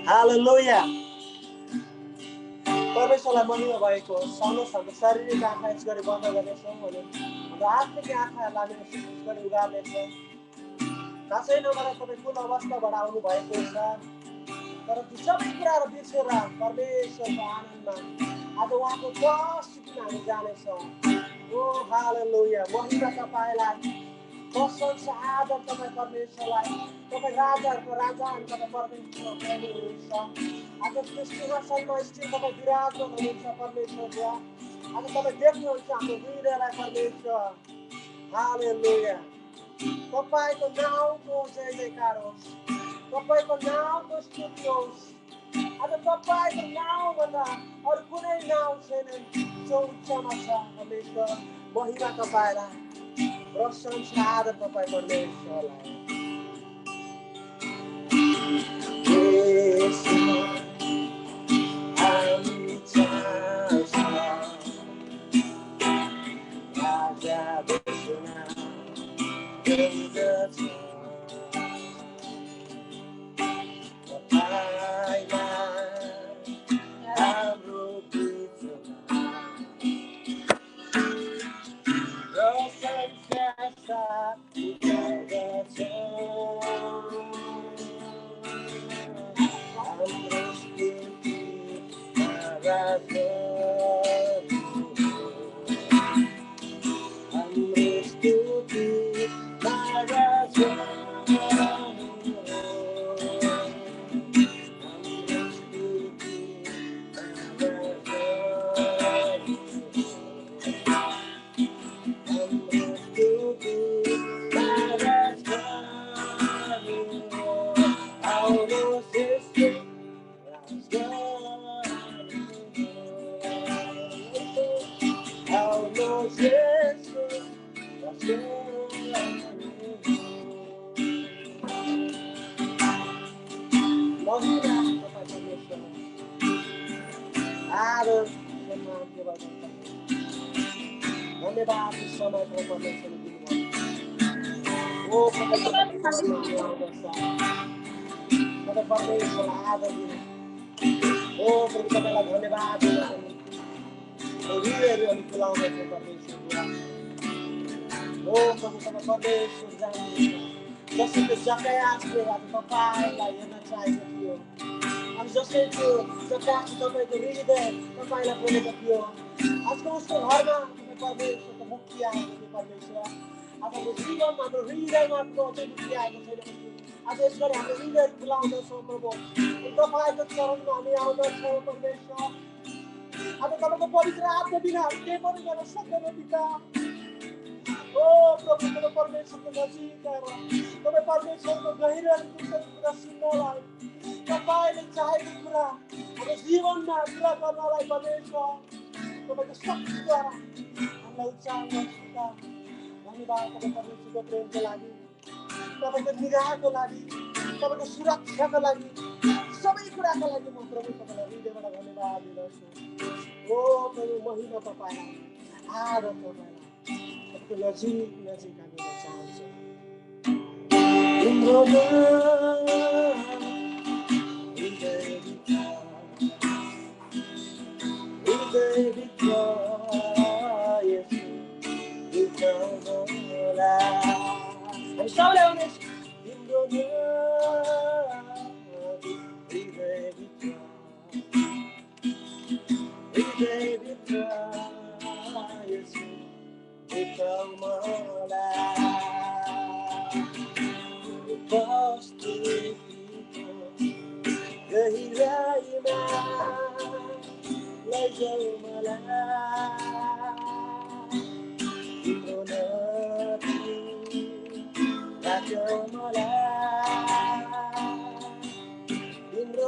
हालेलुया। परमेश्वरलाई महिमा भएको साउनुहोस् हाम्रो शारीरिक आँखा यस गरी बन्द गर्नेछौँ भने हाम्रो आत्मिक आँखाहरूलाई हामीले यस गरी उगार्नेछौँ। खासै नगरेर तपाईँ कुन अवस्थाबाट आउनु भएको छ, तर ती सबै कुराहरू बिर्सेर परमेश्वरको आनन्दमा आज उहाँको उपस्थितिमा हामी जानेछौँ। ओ हालेलुया, महिमा तपाईँलाई, प्रशंसा आदर तपाईँ परमेश्वरलाई, तपाईँ राजाहरूको राजा अनि तपाईँ परमेश्वर हुनुहुन्छ। आज त्यो सिंहासनमा स्थिर तपाईँ विराजमान हुनुहुन्छ परमेश्वर। आज तपाईँ देख्नुहुन्छ हाम्रो हृदयलाई परमेश्वर। हालेलुया, तपाईँको नाउँको जय जयकार होस्, तपाईँको नाउँको स्तुति होस्। आज तपाईँको नाउँभन्दा अरू कुनै नाउँ छैन जो उच्चमा छ परमेश्वर। महिमा तपाईँलाई, प्रशंसा आदर तपाईँ परमेश्वरलाई। धन्यवाद समय परमेश्वर ओ परमेश्वर आदर दिनु। ओ तपाईँलाई धन्यवाद हृदयहरू बोलाउँदैछ परमेश्वर। ओ प्रभु तपाईँ परमेश्वर जान्नुहुन्छ जसरी जकायासले आज तपाईँलाई हेर्न चाहेको थियो। अनि जसरी त्यो जकायास तपाईँको हृदय तपाईँलाई बोलेको थियो। आजको उसको घरमा परमेश्वरको मुक्ति आएको थियो परमेश्वर। आज हाम्रो जीवनमा हाम्रो हृदयमा अझै मुक्ति आएको छैन। आज यसरी हाम्रो हृदय खुलाउँदछौँ प्रभु, तपाईँको चरणमा हामी आउँदछौँ परमेश्वर। आज तपाईँको पवित्र आत्मा बिना हामी केही पनि गर्न सक्दैनौँ पिता। ओ प्रभु तपाईँ परमेश्वरको नजिक आएर तपाईँ परमेश्वरको गहिरो कुरा सुन्नलाई, तपाईँले चाहेको कुरा हाम्रो जीवनमा पुरा गर्नलाई परमेश्वर तपाईँको शक्तिद्वारा हामीलाई उच्चार्नुहोस् पिता। धन्यवाद तपाईँ परमेश्वरको प्रेमको लागि, तपाईँको निगाहको लागि, तपाईँको सुरक्षाको लागि, सबै कुराका लागि म प्रभु तपाईँलाई हृदयबाट धन्यवाद दिँदछु। ओ प्रभु महिमा तपाईँलाई, आदर तपाईँलाई, तपाईँको नजिक नजिक हामी चाहन्छौँ। तिम्रो हृदयभित्र यसो भित्र हामी सबैलाई आउनेछ। तिम्रो हृदयभित्र यसो भित्र उपस्थितिको गहिराइमा लैजाऊ मलाई। तिम्रो नजिक राख्यो मलाई। तिम्रो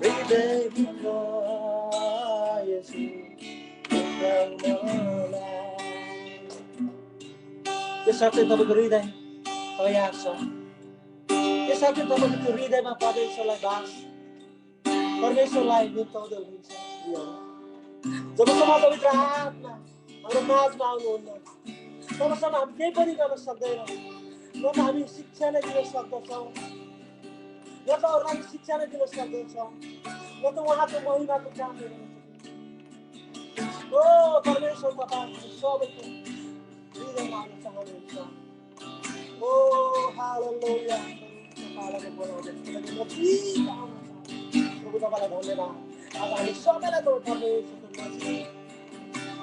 हृदयभित्र यसो भित्र मलाई। यो सत्य तपाईँको हृदय तयार छ। यो सत्य तपाईँको त्यो हृदयमा परमेश्वरलाई बास, परमेश्वरलाई निम्ताउँदै हुनुहुन्छ। जबसम्म पवित्र आत्मा हाम्रो माझमा आउनुहुन्न तबसम्म हामी केही पनि गर्न सक्दैनौँ। न त हामी शिक्षा नै दिन सक्दछौँ, न त अरूलाई शिक्षा नै दिन सक्दछौँ, न त उहाँको महिमाको काम गर्न सक्छौँ। ओ परमेश्वर तपाईँ सबैको हृदयमा आउन चाहनुहुन्छ। ओ हालेलुया, तपाईँलाई बोलाउँदैछु, तपाईँको नजिक आउन चाहन्छु। प्रभु तपाईँलाई धन्यवाद। आज हामी सबैलाई त परमेश्वरको नजिक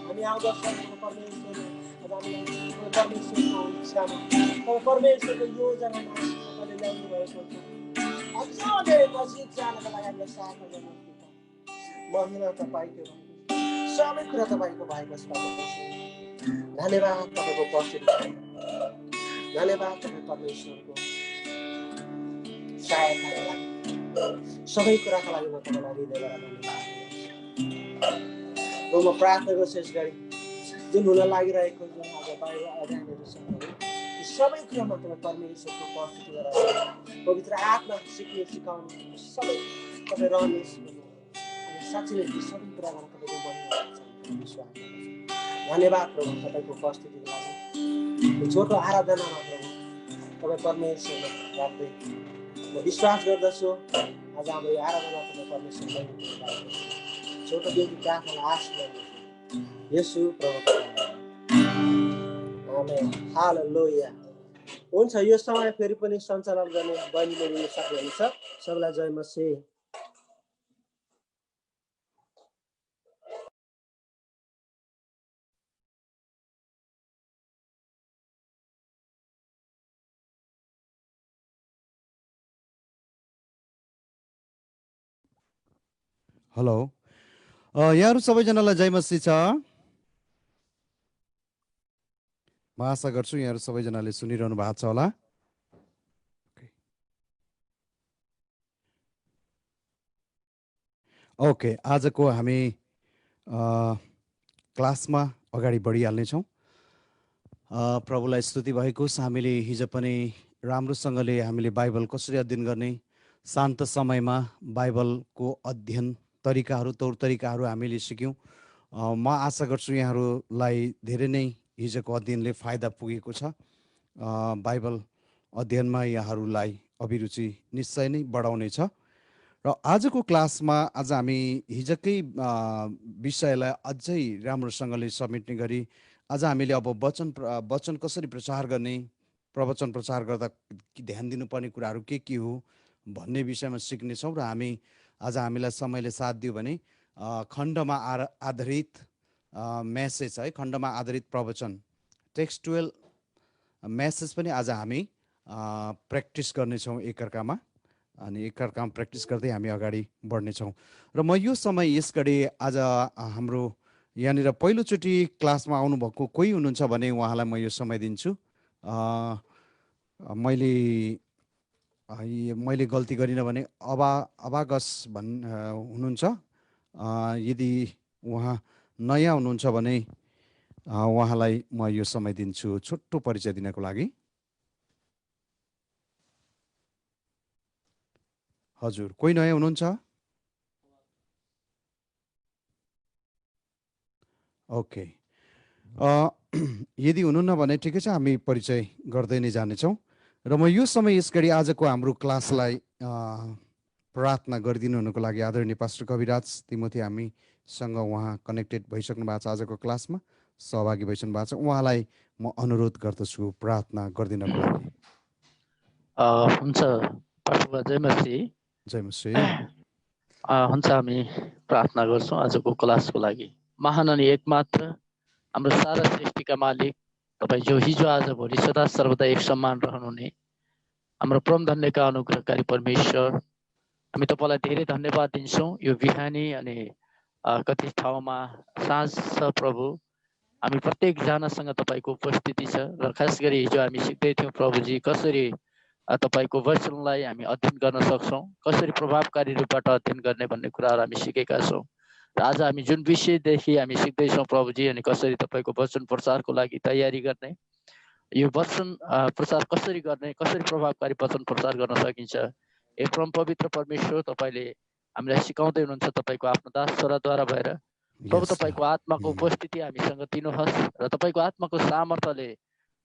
हामी आउँदछौँ। परमेश्वरले आज हामी परमेश्वरको इच्छामा, परमेश्वरको योजनामा तपाईँले ल्याउनु भएको छ। अझ धेरै नजिक जानको लागि हामीलाई सहायता गर्नुहोस्। महिमा तपाईँको भएको छ, सबै कुरा तपाईँको भएको छ। धन्यवाद तपाईँको उपस्थिति, धन्यवाद तपाईँ परमेश्वरको सहायताको लागि, सबै कुराको लागि म तपाईँलाई हृदयबाट धन्यवाद दिन्छु। म प्रार्थना गर्छु यस गरी जुन हुन लागिरहेको जुन आज बाहिर अध्ययनहरू छ, सबै कुरामा तपाईँ परमेश्वरको उपस्थिति गरेर पवित्र आत्मा सिक्ने सिकाउनु सबै तपाईँ रहनुहोस्। साँच्चै नै सबै कुरामा तपाईँको महिमा विश्वास गर्दछु। धन्यवाद प्रभु तपाईँको उपस्थितिको लागि। छोटो आराधनामा प्रभु तपाईँ परमेश्वरलाई राख्दै म विश्वास गर्दछु आज हाम्रो यो आराधना तपाईँ परमेश्वरलाई छोटो बेटी प्रार्थनालाई आश गर्दछु। यसु प्रभुको आमेन। हालेलुया। हुन्छ, यो समय फेरि पनि सञ्चालन गर्ने बहिनीले लिन सक्नुहुन्छ। सबैलाई जय मसीह। हेलो, यहाँहरू सबैजनालाई जय मसीह छ। म आशा गर्छु यहाँहरू सबैजनाले सुनिरहनु भएको छ होला। ओके, आजको हामी क्लासमा अगाडि बढिहाल्नेछौँ। प्रभुलाई स्तुति भएको छ। हामीले हिजो पनि राम्रोसँगले हामीले बाइबल कसरी अध्ययन गर्ने, शान्त समयमा बाइबलको अध्ययन तरिकाहरू, तौर तरिकाहरू हामीले सिक्यौँ। म आशा गर्छु यहाँहरूलाई धेरै नै हिजोको अध्ययनले फाइदा पुगेको छ। बाइबल अध्ययनमा यहाँहरूलाई अभिरुचि निश्चय नै बढाउनेछ। र आजको क्लासमा आज हामी हिजोकै विषयलाई अझै राम्रोसँगले समेट्ने गरी आज हामीले अब वचन कसरी प्रचार गर्ने, प्रवचन प्रचार गर्दा ध्यान दिनुपर्ने कुराहरू के हो भन्ने विषयमा सिक्नेछौँ। र आज हामीलाई समयले साथ दियो भने खण्डमा आधारित मेसेज है, खण्डमा आधारित प्रवचन टेक्स्टुअल मेसेज पनि आज हामी प्र्याक्टिस गर्नेछौँ एकअर्कामा। अनि एकअर्कामा प्र्याक्टिस गर्दै हामी अगाडि बढ्नेछौँ। र म यो समय यस घडी आज हाम्रो यहाँनिर पहिलोचोटि क्लासमा आउनुभएको कोही हुनुहुन्छ भने उहाँलाई म यो समय दिन्छु। मैले गल्ती गरिनँ भने अबागस हुनुहुन्छ। यदि उहाँ नयाँ हुनुहुन्छ भने उहाँलाई म यो समय दिन्छु छोटो परिचय दिनको लागि। हजुर, कोही नयाँ हुनुहुन्छ? ओके, यदि हुनुहुन्न भने ठिकै छ, हामी परिचय गर्दै नै जानेछौँ। र म यो समय यस घडी आजको हाम्रो क्लासलाई प्रार्थना गरिदिनु हुनुको लागि आदरणीय पास्टर कविराज तिमोथी हामीसँग उहाँ कनेक्टेड भइसक्नु भएको छ, आजको क्लासमा सहभागी भइसक्नु भएको छ। उहाँलाई म अनुरोध गर्दछु प्रार्थना गरिदिनको लागि। हुन्छ पास्टर, जय मसी। जय मसी। हुन्छ, हामी प्रार्थना गर्छौँ आजको क्लासको लागि। महान अनि एकमात्र हाम्रो सारा सृष्टिका मालिक तपाईँ जो हिजो आज भोलि सदा सर्वदा एक समान रहनुहुने हाम्रो परम धन्यका अनुग्रहकारी परमेश्वर, हामी तपाईँलाई धेरै धन्यवाद दिन्छौँ। यो बिहानी अनि कति ठाउँमा साँझ छ प्रभु, हामी प्रत्येकजनासँग तपाईँको उपस्थिति छ। र खास गरी हिजो हामी सिक्दै थियौँ प्रभुजी, कसरी तपाईँको वचनलाई हामी अध्ययन गर्न सक्छौँ, कसरी प्रभावकारी रूपबाट अध्ययन गर्ने भन्ने कुराहरू हामी सिकेका छौँ। र आज हामी जुन विषयदेखि हामी सिक्दैछौँ प्रभुजी, अनि कसरी तपाईँको वचन प्रचारको लागि तयारी गर्ने, यो वचन प्रचार कसरी गर्ने, कसरी प्रभावकारी वचन प्रचार गर्न सकिन्छ, ए परम पवित्र परमेश्वर तपाईँले हामीलाई सिकाउँदै हुनुहुन्छ तपाईँको आफ्नो दास छोराद्वारा भएर। प्रभु तपाईँको आत्माको उपस्थिति हामीसँग दिनुहोस् र तपाईँको आत्माको सामर्थ्यले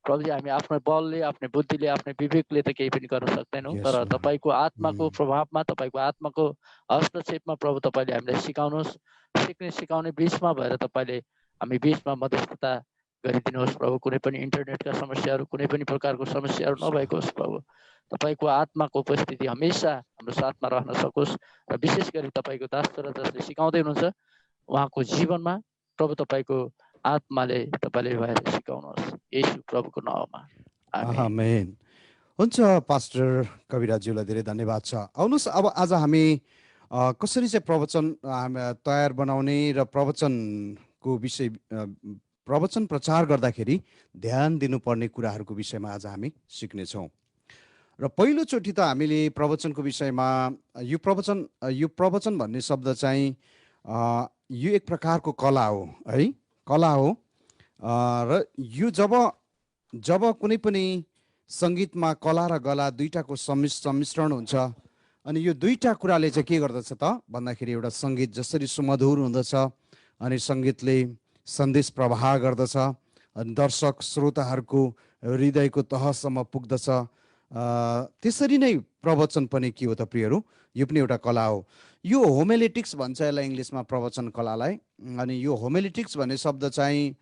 प्रभुजी हामी आफ्नो बलले, आफ्नो बुद्धिले, आफ्नो विवेकले त केही पनि गर्न सक्दैनौँ, तर तपाईँको आत्माको प्रभावमा, तपाईँको आत्माको हस्तक्षेपमा प्रभु तपाईँले हामीलाई सिकाउनुहोस्। सिक्ने सिकाउने बिचमा भएर तपाईँले हामी बिचमा मध्यस्थता गरिदिनुहोस् प्रभु। कुनै पनि इन्टरनेटका समस्याहरू, कुनै पनि प्रकारको समस्याहरू नभएको होस् प्रभु। तपाईँको आत्माको उपस्थिति हमेसा हाम्रो साथमा रहन सकोस् र विशेष गरी तपाईँको दास छोरा जसले सिकाउँदै हुनुहुन्छ उहाँको जीवनमा प्रभु तपाईँको आत्माले तपाईँले भएर सिकाउनुहोस्, येशू प्रभुको नाममा आमेन। हुन्छ पास्टर कविराजज्यूलाई धेरै धन्यवाद छ। आउनुहोस्, अब आज हामी कसरी चाहिँ प्रवचन तयार बनाउने र प्रवचनको विषय, प्रवचन प्रचार गर्दाखेरि ध्यान दिनुपर्ने कुराहरूको विषयमा आज हामी सिक्नेछौँ। र पहिलोचोटि त हामीले प्रवचनको विषयमा यो प्रवचन भन्ने शब्द चाहिँ यो एक प्रकारको कला हो है, कला हो। र यो जब कुनै पनि सङ्गीतमा कला र गला दुईटाको सम्मिश्रण हुन्छ, अनि यो दुईटा कुराले चाहिँ के गर्दछ त भन्दाखेरि एउटा सङ्गीत जसरी सुमधुर हुँदछ अनि सङ्गीतले सन्देश प्रवाह गर्दछ अनि दर्शक श्रोताहरूको हृदयको तहसम्म पुग्दछ, त्यसरी नै प्रवचन पनि के हो त प्रियहरू, यो पनि एउटा कला हो। यो होमेलेटिक्स भन्छ यसलाई इङ्ग्लिसमा, प्रवचन कलालाई। अनि यो होमेलेटिक्स भन्ने शब्द चाहिँ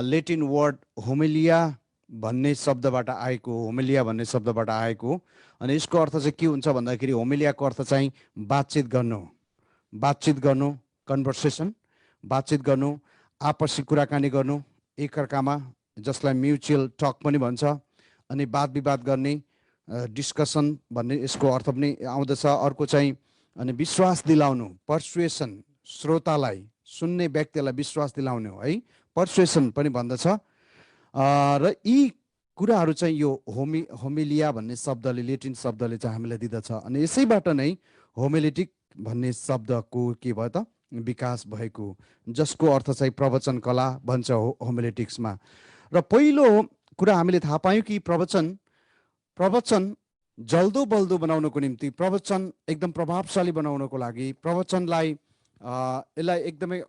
लेटिन वर्ड होमिलिया भन्ने शब्दबाट आएको, होमिलिया भन्ने शब्दबाट आएको। अनि यसको अर्थ चाहिँ के हुन्छ भन्दाखेरि होमिलियाको अर्थ चाहिँ बातचित गर्नु, कन्भर्सेसन, बातचित गर्नु, आपसी कुराकानी गर्नु एकअर्कामा, जसलाई म्युचुअल टक पनि भन्छ। अनि वाद विवाद गर्ने, डिस्कसन भन्ने यसको अर्थ पनि आउँदछ। अर्को चाहिँ अनि विश्वास दिलाउनु, पर्सुएसन, श्रोतालाई, सुन्ने व्यक्तिलाई विश्वास दिलाउने हो है, पर्सुएसन पनि भन्दछ। र यी कुराहरू चाहिँ यो होमिलिया भन्ने शब्दले, लेटिन शब्दले चाहिँ हामीलाई दिँदछ। अनि यसैबाट नै होमिलेटिक भन्ने शब्दको के भयो त विकास भएको, जसको अर्थ चाहिँ प्रवचन कला भन्छ होमिलेटिक्समा। र पहिलो कुरा हामीले थाहा पायौँ कि प्रवचन जल्दो बल्दो बनाउनको निम्ति, प्रवचन एकदम प्रभावशाली बनाउनको लागि, प्रवचनलाई यसलाई एकदमै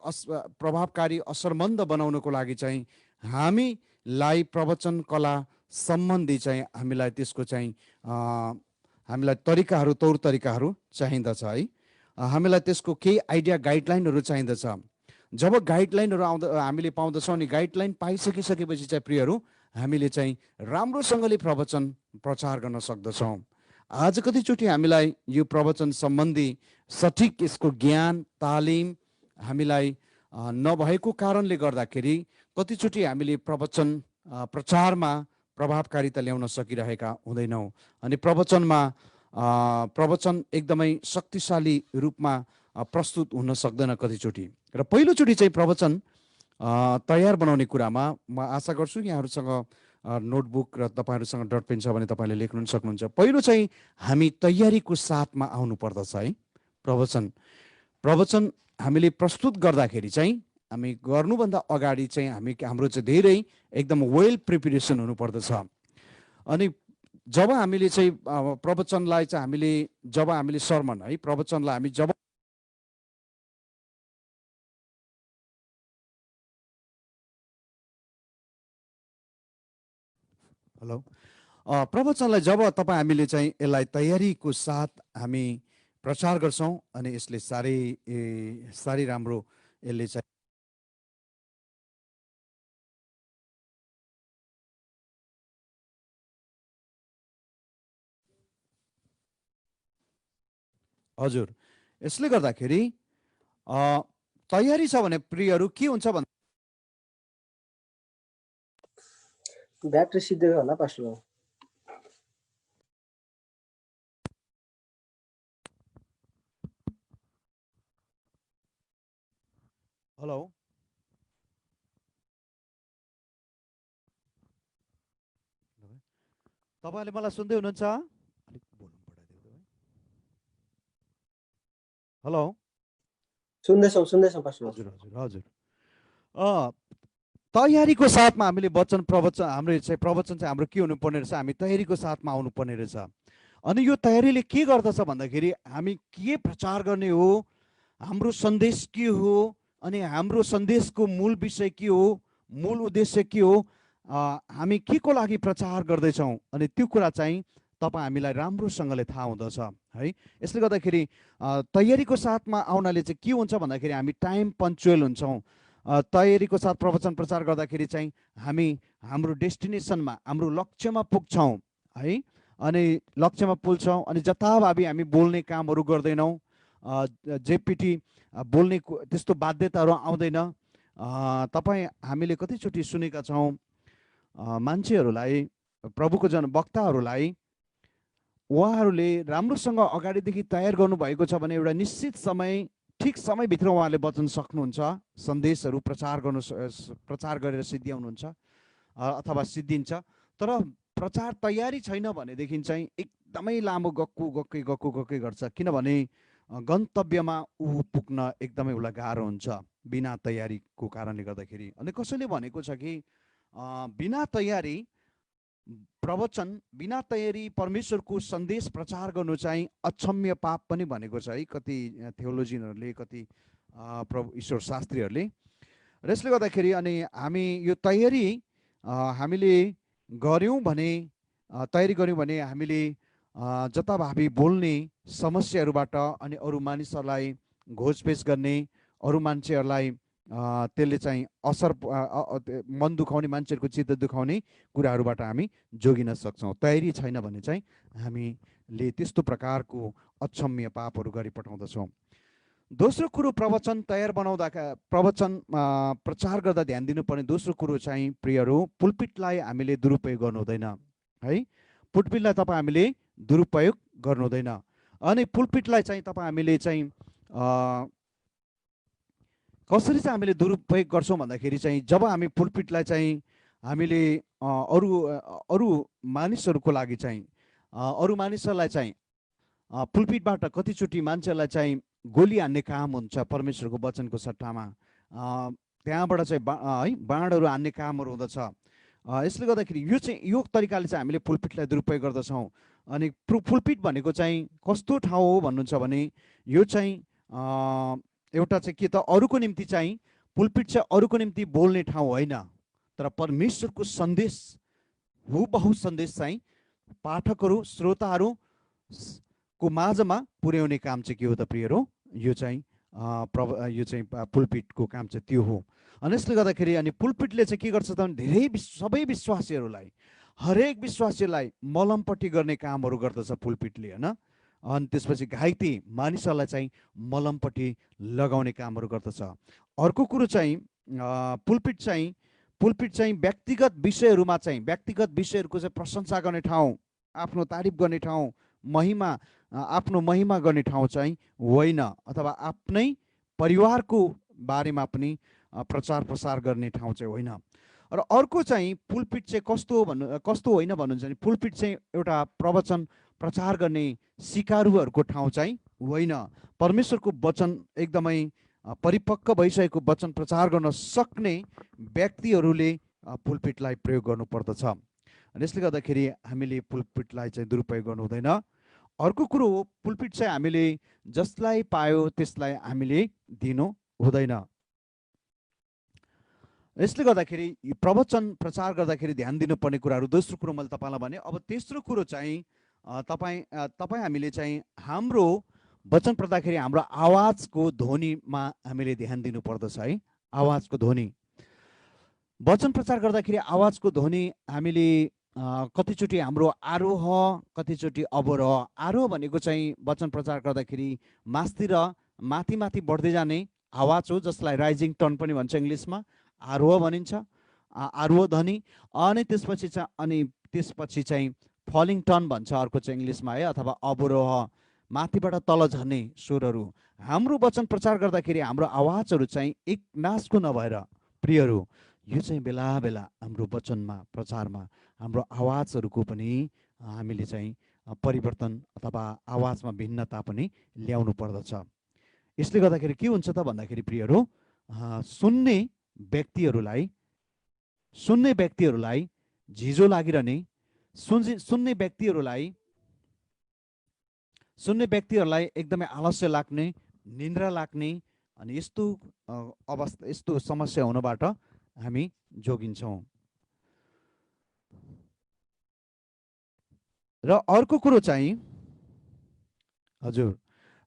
प्रभावकारी असरमन्द बनाउनको लागि चाहिँ हामीलाई प्रवचन कला सम्बन्धी चाहिँ हामीलाई त्यसको चाहिँ हामीलाई तौर तरिकाहरू चाहिँदछ है। हामीलाई त्यसको केही आइडिया, गाइडलाइनहरू चाहिँदछ। जब गाइडलाइनहरू हामीले पाउँदछौँ अनि गाइडलाइन पाइसकिसकेपछि चाहिँ प्रियहरू हामीले चाहिँ राम्रोसँगले प्रवचन प्रचार गर्न सक्दछौँ। आज कतिचोटि हामीलाई यो प्रवचन सम्बन्धी सठिक यसको ज्ञान तालिम हामीलाई नभएको कारणले गर्दाखेरि कतिचोटि हामीले प्रवचन प्रचारमा प्रभावकारिता ल्याउन सकिरहेका हुँदैनौँ। अनि प्रवचन एकदमै शक्तिशाली रूपमा प्रस्तुत हुन सक्दैन कतिचोटि। र पहिलोचोटि चाहिँ प्रवचन तयार बनाउने कुरामा म आशा गर्छु यहाँहरूसँग नोटबुक र तपाईँहरूसँग डट पेन छ भने तपाईँले लेख्नु सक्नुहुन्छ। पहिलो चाहिँ हामी तयारीको साथमा आउनु पर्दछ है। प्रवचन हामीले प्रस्तुत गर्दाखेरि चाहिँ हामी गर्नुभन्दा अगाडि चाहिँ हाम्रो चाहिँ धेरै एकदम वेल प्रिपेरेसन हुनुपर्दछ। अनि जब हामीले चाहिँ प्रवचनलाई चाहिँ हामीले सर्मन है प्रवचनलाई हामी जब हेलो प्रवचनलाई जब तपाईँ हामीले चाहिँ यसलाई तयारीको साथ हामी प्रचार गर्छौँ अनि यसले साह्रै राम्रो यसले चाहिँ हजुर यसले गर्दाखेरि तयारी छ भने प्रियहरू के हुन्छ भन्दा ब्याट्री सिद्धै होला पास्टर बाबु। हेलो तपाईँले मलाई सुन्दै हुनुहुन्छ? अलिक भोल्युम बढाइदिनु तपाईँ। हेलो सुन्दैछौँ पास्टर बाबु। हजुर हजुर हजुर तयारीको साथमा हामीले प्रवचन चाहिँ हाम्रो के हुनुपर्ने रहेछ, हामी तयारीको साथमा आउनुपर्ने रहेछ। अनि यो तयारीले के गर्दछ भन्दाखेरि हामी के प्रचार गर्ने हो, हाम्रो सन्देश के हो, अनि हाम्रो सन्देशको मूल विषय के हो, मूल उद्देश्य के हो, हामी के को लागि प्रचार गर्दैछौँ, अनि त्यो कुरा चाहिँ तपाईँ हामीलाई राम्रोसँगले थाहा हुँदछ है। यसले गर्दाखेरि तयारीको साथमा आउनाले चाहिँ के हुन्छ भन्दाखेरि हामी टाइम पङ्क्चुअल हुन्छौँ। तयारीको साथ प्रवचन प्रचार गर्दाखेरि चाहिँ हामी हाम्रो डेस्टिनेसनमा हाम्रो लक्ष्यमा पुग्छौँ है। अनि लक्ष्यमा पुग्छौँ अनि जताभावी हामी बोल्ने कामहरू गर्दैनौँ, जेपिटी बोल्ने त्यस्तो बाध्यताहरू आउँदैन। तपाईँ हामीले कतिचोटि सुनेका छौँ मान्छेहरूलाई, प्रभुको वक्ताहरूलाई उहाँहरूले राम्रोसँग अगाडिदेखि तयार गर्नुभएको छ भने एउटा निश्चित समय ठिक समयभित्र उहाँले वचन सक्नुहुन्छ, सन्देशहरू प्रचार गरेर सिद्ध्याउनुहुन्छ अथवा सिद्धिन्छ। तर प्रचार तयारी छैन भनेदेखि चाहिँ एकदमै लामो गक्कै गर्छ, किनभने गन्तव्यमा ऊ पुग्न एकदमै उसलाई गाह्रो हुन्छ बिना तयारीको कारणले गर्दाखेरि। अनि कसैले भनेको छ कि बिना तयारी प्रवचन, बिना तयारी परमेश्वरको सन्देश प्रचार गर्नु चाहिँ अक्षम्य पाप पनि भनेको छ है कति थियोलोजियनहरूले, कति प्रभु ईश्वर शास्त्रीहरूले। र यसले गर्दाखेरि अनि हामी यो तयारी हामीले गऱ्यौँ भने हामीले जताभावी बोल्ने समस्याहरूबाट अनि अरू मानिसहरूलाई घोचपेच गर्ने, अरू मान्छेहरूलाई त्यसले चाहिँ असर मन दुखाउने, मान्छेहरूको चित्त दुखाउने कुराहरूबाट हामी जोगिन सक्छौँ। तयारी छैन भने चाहिँ हामीले त्यस्तो प्रकारको अक्षम्य पापहरू गरिपठाउँदछौँ। दोस्रो कुरो, प्रवचन तयार प्रवचन प्रचार गर्दा ध्यान दिनुपर्ने दोस्रो कुरो चाहिँ प्रियहरू, पुल्पिटलाई हामीले दुरुपयोग गर्नु हुँदैन है। पुल्पिटलाई तपाईँ हामीले दुरुपयोग गर्नु हुँदैन। अनि पुल्पिटलाई चाहिँ तपाईँ हामीले चाहिँ कसरी चाहिँ हामीले दुरुपयोग गर्छौँ भन्दाखेरि चाहिँ जब हामी पुल्पिटलाई चाहिँ हामीले अरू मानिसहरूको लागि चाहिँ अरू मानिसहरूलाई चाहिँ पुल्पिटबाट कतिचोटि मान्छेलाई चाहिँ गोली हान्ने काम हुन्छ परमेश्वरको वचनको सट्टामा, त्यहाँबाट चाहिँ है बाँडहरू हान्ने कामहरू हुँदछ। यसले गर्दाखेरि यो तरिकाले चाहिँ हामीले पुल्पिटलाई दुरुपयोग गर्दछौँ। अनि पुल्पिट भनेको चाहिँ कस्तो ठाउँ हो भन्नुहुन्छ भने यो चाहिँ एउटा चाहिँ के त अरूको निम्ति चाहिँ पुल्पिट चाहिँ अरूको निम्ति बोल्ने ठाउँ होइन, तर परमेश्वरको सन्देश हुबहु सन्देश चाहिँ पाठकहरू श्रोताहरूको माझमा पुर्याउने काम चाहिँ के हो त प्रियहरू, यो चाहिँ पुल्पिटको काम चाहिँ त्यो हो। अनि यसले गर्दाखेरि अनि पुल्पिटले चाहिँ के गर्छ त भने सबै विश्वासीहरूलाई, हरेक विश्वासीलाई मलमपट्टि गर्ने कामहरू गर्दछ पुल्पिटले होइन। अनि त्यसपछि घाइते मानिसहरूलाई चाहिँ मलमपट्टि लगाउने कामहरू गर्दछ। अर्को कुरो चाहिँ पुल्पिट चाहिँ व्यक्तिगत विषयहरूमा चाहिँ व्यक्तिगत विषयहरूको चाहिँ प्रशंसा गर्ने ठाउँ, आफ्नो तारिफ गर्ने ठाउँ, आफ्नो महिमा गर्ने ठाउँ चाहिँ होइन, अथवा आफ्नै परिवारको बारेमा पनि प्रचार प्रसार गर्ने ठाउँ चाहिँ होइन। र अर्को चाहिँ पुल्पिट चाहिँ कस्तो होइन भन्नुहुन्छ भने पुल्पिट चाहिँ एउटा प्रवचन प्रचार गर्ने सिकारुहरूको ठाउँ चाहिँ होइन। परमेश्वरको वचन एकदमै परिपक्व भइसकेको वचन प्रचार गर्न सक्ने व्यक्तिहरूले पुल्पिटलाई प्रयोग गर्नुपर्दछ। अनि यसले गर्दाखेरि हामीले पुलपिटलाई चाहिँ दुरुपयोग गर्नु हुँदैन। अर्को कुरो हो, पुलपिट चाहिँ हामीले जसलाई पायो त्यसलाई हामीले दिनु हुँदैन। यसले गर्दाखेरि प्रवचन प्रचार गर्दाखेरि ध्यान दिनुपर्ने कुराहरू दोस्रो कुरो मैले तपाईँलाई भने। अब तेस्रो कुरो चाहिँ तपाईँ हामीले चाहिँ हाम्रो वचन पढ्दाखेरि हाम्रो आवाजको ध्वनिमा हामीले ध्यान दिनुपर्दछ है। आवाजको ध्वनि, वचन प्रचार गर्दाखेरि आवाजको ध्वनि हामीले कतिचोटि हाम्रो आरोह, कतिचोटि अवरोह। आरोह भनेको चाहिँ वचन प्रचार गर्दाखेरि मास्तिर माथि माथि बढ्दै जाने आवाज हो, जसलाई राइजिङ टर्न पनि भन्छ इङ्ग्लिसमा, आरोह भनिन्छ, आरोह ध्वनि। अनि त्यसपछि चाहिँ फलिङ टर्न भन्छ अर्को चाहिँ इङ्ग्लिसमा है, अथवा अवरोह, माथिबाट तल झर्ने स्वरहरू। हाम्रो वचन प्रचार गर्दाखेरि हाम्रो आवाजहरू चाहिँ एक नासको नभएर प्रियहरू, यो चाहिँ बेला बेला हाम्रो वचनमा प्रचारमा हाम्रो आवाजहरूको पनि हामीले चाहिँ परिवर्तन अथवा आवाजमा भिन्नता पनि ल्याउनु पर्दछ। यसले गर्दाखेरि के हुन्छ त भन्दाखेरि प्रियहरू, सुन्ने व्यक्तिहरूलाई झिझो लागिरहने, सुन्ने व्यक्तिहरूलाई एकदमै आलस्य लाग्ने, निन्द्रा लाग्ने, अनि यस्तो अवस्था, यस्तो समस्या हुनबाट हामी जोगिन्छौँ। र अर्को कुरो चाहिँ हजुर,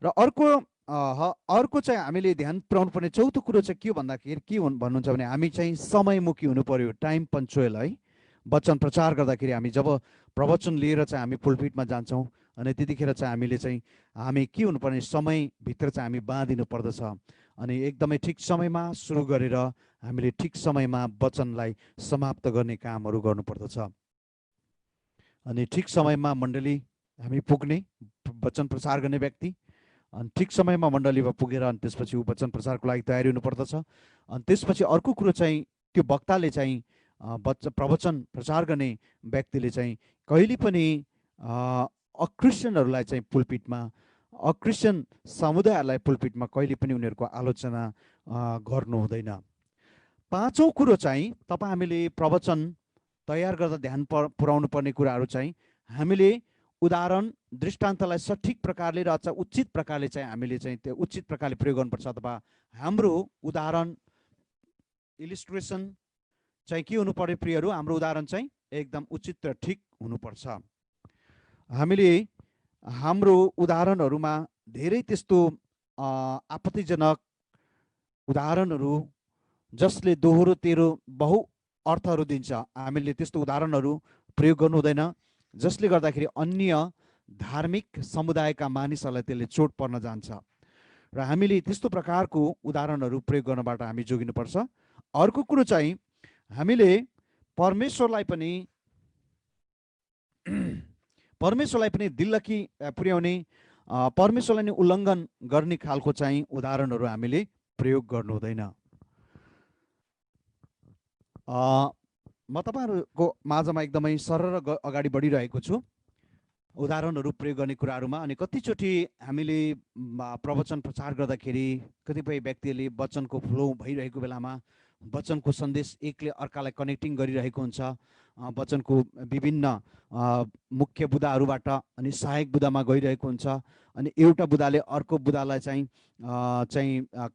र अर्को चाहिँ हामीले ध्यान पुर्याउनु पर्ने चौथो कुरो चाहिँ के भन्दाखेरि के भन्नुहुन्छ भने हामी चाहिँ समयमुखी हुनु पर्यो, टाइम पञ्चुअल है। वचन प्रचार गर्दाखेरि हामी जब प्रवचन लिएर चाहिँ हामी पुलपिटमा जान्छौँ अनि त्यतिखेर चाहिँ हामी के हुनुपर्ने, समयभित्र चाहिँ हामी बाँधिनु पर्दछ। अनि एकदमै ठिक समयमा सुरु गरेर हामीले ठिक समयमा वचनलाई समाप्त गर्ने कामहरू गर्नुपर्दछ। अनि ठिक समयमा मण्डली हामी पुग्ने, वचन प्रचार गर्ने व्यक्ति, अनि ठिक समयमा मण्डलीमा पुगेर अनि त्यसपछि ऊ वचन प्रचारको लागि तयारी हुनुपर्दछ। अनि त्यसपछि अर्को कुरो चाहिँ त्यो वक्ताले चाहिँ प्रवचन प्रचार गर्ने व्यक्तिले चाहिँ कहिले पनि अक्रिस्चियनहरूलाई चाहिँ पुलपिटमा, अक्रिस्चियन समुदायहरूलाई पुलपिटमा कहिले पनि उनीहरूको आलोचना गर्नु हुँदैन। पाँचौँ कुरो चाहिँ हामीले प्रवचन तयार गर्दा ध्यान पुर्याउनु पर्ने कुराहरू चाहिँ हामीले उदाहरण दृष्टान्तलाई सठिक प्रकारले र उचित प्रकारले चाहिँ हामीले चाहिँ त्यो उचित प्रकारले प्रयोग गर्नुपर्छ। अथवा हाम्रो उदाहरण इलिस्ट्रेसन चाहिँ के हुनु पर्यो प्रियहरू, हाम्रो उदाहरण चाहिँ एकदम उचित र ठिक हुनुपर्छ। हामीले हाम्रो उदाहरणहरूमा धेरै त्यस्तो आपत्तिजनक उदाहरणहरू जसले दोहोरो तेरो बहु अर्थहरू दिन्छ, हामीले त्यस्तो उदाहरणहरू प्रयोग गर्नु हुँदैन, जसले गर्दाखेरि अन्य धार्मिक समुदायका मानिसहरूलाई त्यसले चोट पर्न जान्छ। र हामीले त्यस्तो प्रकारको उदाहरणहरू प्रयोग गर्नबाट हामी जोगिनुपर्छ। अर्को कुरो चाहिँ हामीले परमेश्वरलाई पनि दिल्लगी पुर्याउने, परमेश्वरलाई नै उल्लङ्घन गर्ने खालको चाहिँ उदाहरणहरू हामीले प्रयोग गर्नु हुँदैन। म तपाईँहरूको माझमा एकदमै सरल अगाडि बढिरहेको छु उदाहरणहरू प्रयोग गर्ने कुराहरूमा। अनि कतिचोटि हामीले प्रवचन प्रचार गर्दाखेरि कतिपय व्यक्तिहरूले वचनको फ्लो भइरहेको बेलामा वचनको सन्देश एकले अर्कालाई कनेक्टिङ गरिरहेको हुन्छ, वचनको विभिन्न मुख्य बुदाहरूबाट अनि सहायक बुदामा गइरहेको हुन्छ, अनि एउटा बुदाले अर्को बुदालाई चाहिँ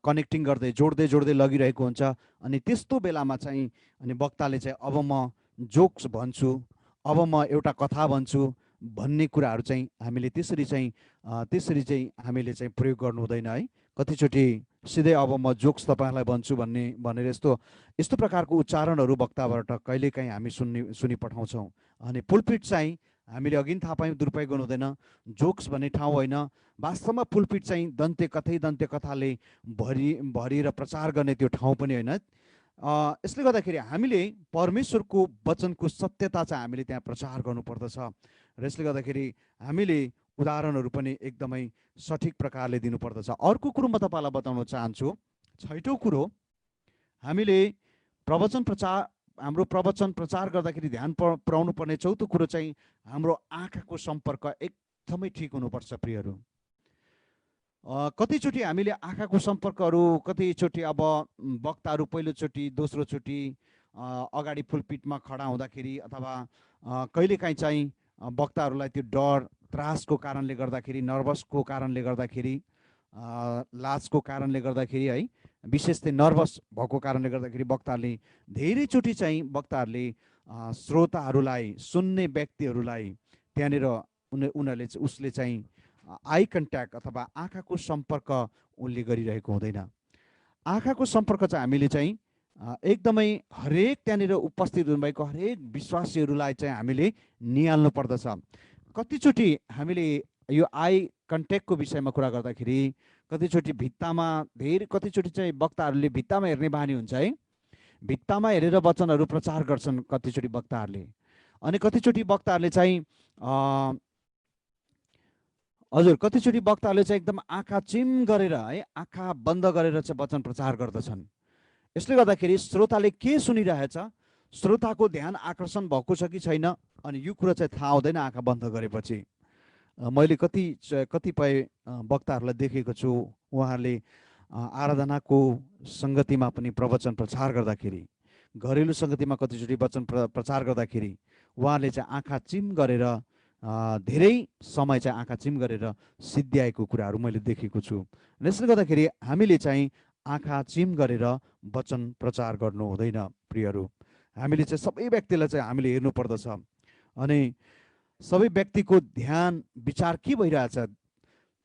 कनेक्टिङ गर्दै जोड्दै लगिरहेको हुन्छ। अनि त्यस्तो बेलामा चाहिँ अनि वक्ताले चाहिँ अब म जोक्स भन्छु, अब म एउटा कथा भन्छु भन्ने कुराहरू चाहिँ हामीले त्यसरी चाहिँ हामीले चाहिँ प्रयोग गर्नु हुँदैन है। कतिचोटि सिधै अब म जोक्स तपाईँलाई भन्छु भनेर यस्तो प्रकारको उच्चारणहरू वक्ताबाट कहिलेकाहीँ हामी सुनि पठाउँछौँ। अनि पुलपिट चाहिँ हामीले अघि थाहा पायौँ दुरुपयोग गर्नु हुँदैन, जोक्स भन्ने ठाउँ होइन। वास्तवमा पुलपिट चाहिँ दन्त्य कथाले भरिएर प्रचार गर्ने त्यो ठाउँ पनि होइन। यसले गर्दाखेरि हामीले परमेश्वरको वचनको सत्यता चाहिँ हामीले त्यहाँ प्रचार गर्नुपर्दछ। र यसले गर्दाखेरि हामीले उदाहरणहरू पनि एकदमै सठिक प्रकारले दिनुपर्दछ। अर्को कुरो म तपाईँलाई बताउन चाहन्छु, छैटौँ कुरो हामीले हाम्रो प्रवचन प्रचार गर्दाखेरि ध्यान पुर्याउनु पर्ने चौथो कुरो चाहिँ हाम्रो आँखाको सम्पर्क एकदमै ठिक हुनुपर्छ प्रियहरू। कतिचोटि हामीले आँखाको सम्पर्कहरू कतिचोटि अब वक्ताहरू पहिलोचोटि दोस्रोचोटि अगाडि पुलपिटमा खडा हुँदाखेरि अथवा कहिलेकाहीँ चाहिँ वक्ताहरूलाई त्यो डर त्रासको कारणले गर्दाखेरि, नर्भसको कारणले गर्दाखेरि, लाजको कारणले गर्दाखेरि है, विशेष चाहिँ नर्भस भएको कारणले गर्दाखेरि वक्ताहरूले धेरैचोटि चाहिँ वक्ताहरूले श्रोताहरूलाई, सुन्ने व्यक्तिहरूलाई त्यहाँनिर उनीहरूले उसले चाहिँ आई कन्ट्याक्ट अथवा आँखाको सम्पर्क उसले गरिरहेको हुँदैन। आँखाको सम्पर्क चाहिँ हामीले चाहिँ एकदमै हरेक त्यहाँनिर उपस्थित हुनुभएको हरेक विश्वासीहरूलाई चाहिँ हामीले निहाल्नु पर्दछ। कतिचोटि हामीले यो आई कन्ट्याक्टको विषयमा कुरा गर्दाखेरि कतिचोटि भित्तामा कतिचोटि चाहिँ वक्ताहरूले भित्तामा हेर्ने बानी हुन्छ है, भित्तामा हेरेर वचनहरू प्रचार गर्छन् कतिचोटि वक्ताहरूले। अनि कतिचोटि वक्ताहरूले चाहिँ हजुर कतिचोटि वक्ताहरूले चाहिँ एकदम आँखा चिम गरेर है, आँखा बन्द गरेर चाहिँ वचन प्रचार गर्दछन्। यसले गर्दाखेरि श्रोताले के सुनिरहेछ, श्रोताको ध्यान आकर्षण भएको छ कि छैन, अनि यो कुरा चाहिँ थाहा हुँदैन आँखा बन्द गरेपछि। मैले कतिपय वक्ताहरूलाई देखेको छु, उहाँहरूले आराधनाको सङ्गतिमा पनि प्रवचन प्रचार गर्दाखेरि, घरेलु सङ्गतिमा कतिचोटि वचन प्रचार गर्दाखेरि उहाँहरूले चाहिँ आँखा चिम गरेर धेरै समय चाहिँ आँखा चिम गरेर सिद्ध्याएको कुराहरू मैले देखेको छु। यसले गर्दाखेरि हामीले चाहिँ आँखा चिम गरेर वचन प्रचार गर्नु हुँदैन प्रियहरू। हामीले चाहिँ सबै व्यक्तिलाई चाहिँ हामीले हेर्नु पर्दछ। अनि सबै व्यक्तिको ध्यान विचार के भइरहेछ,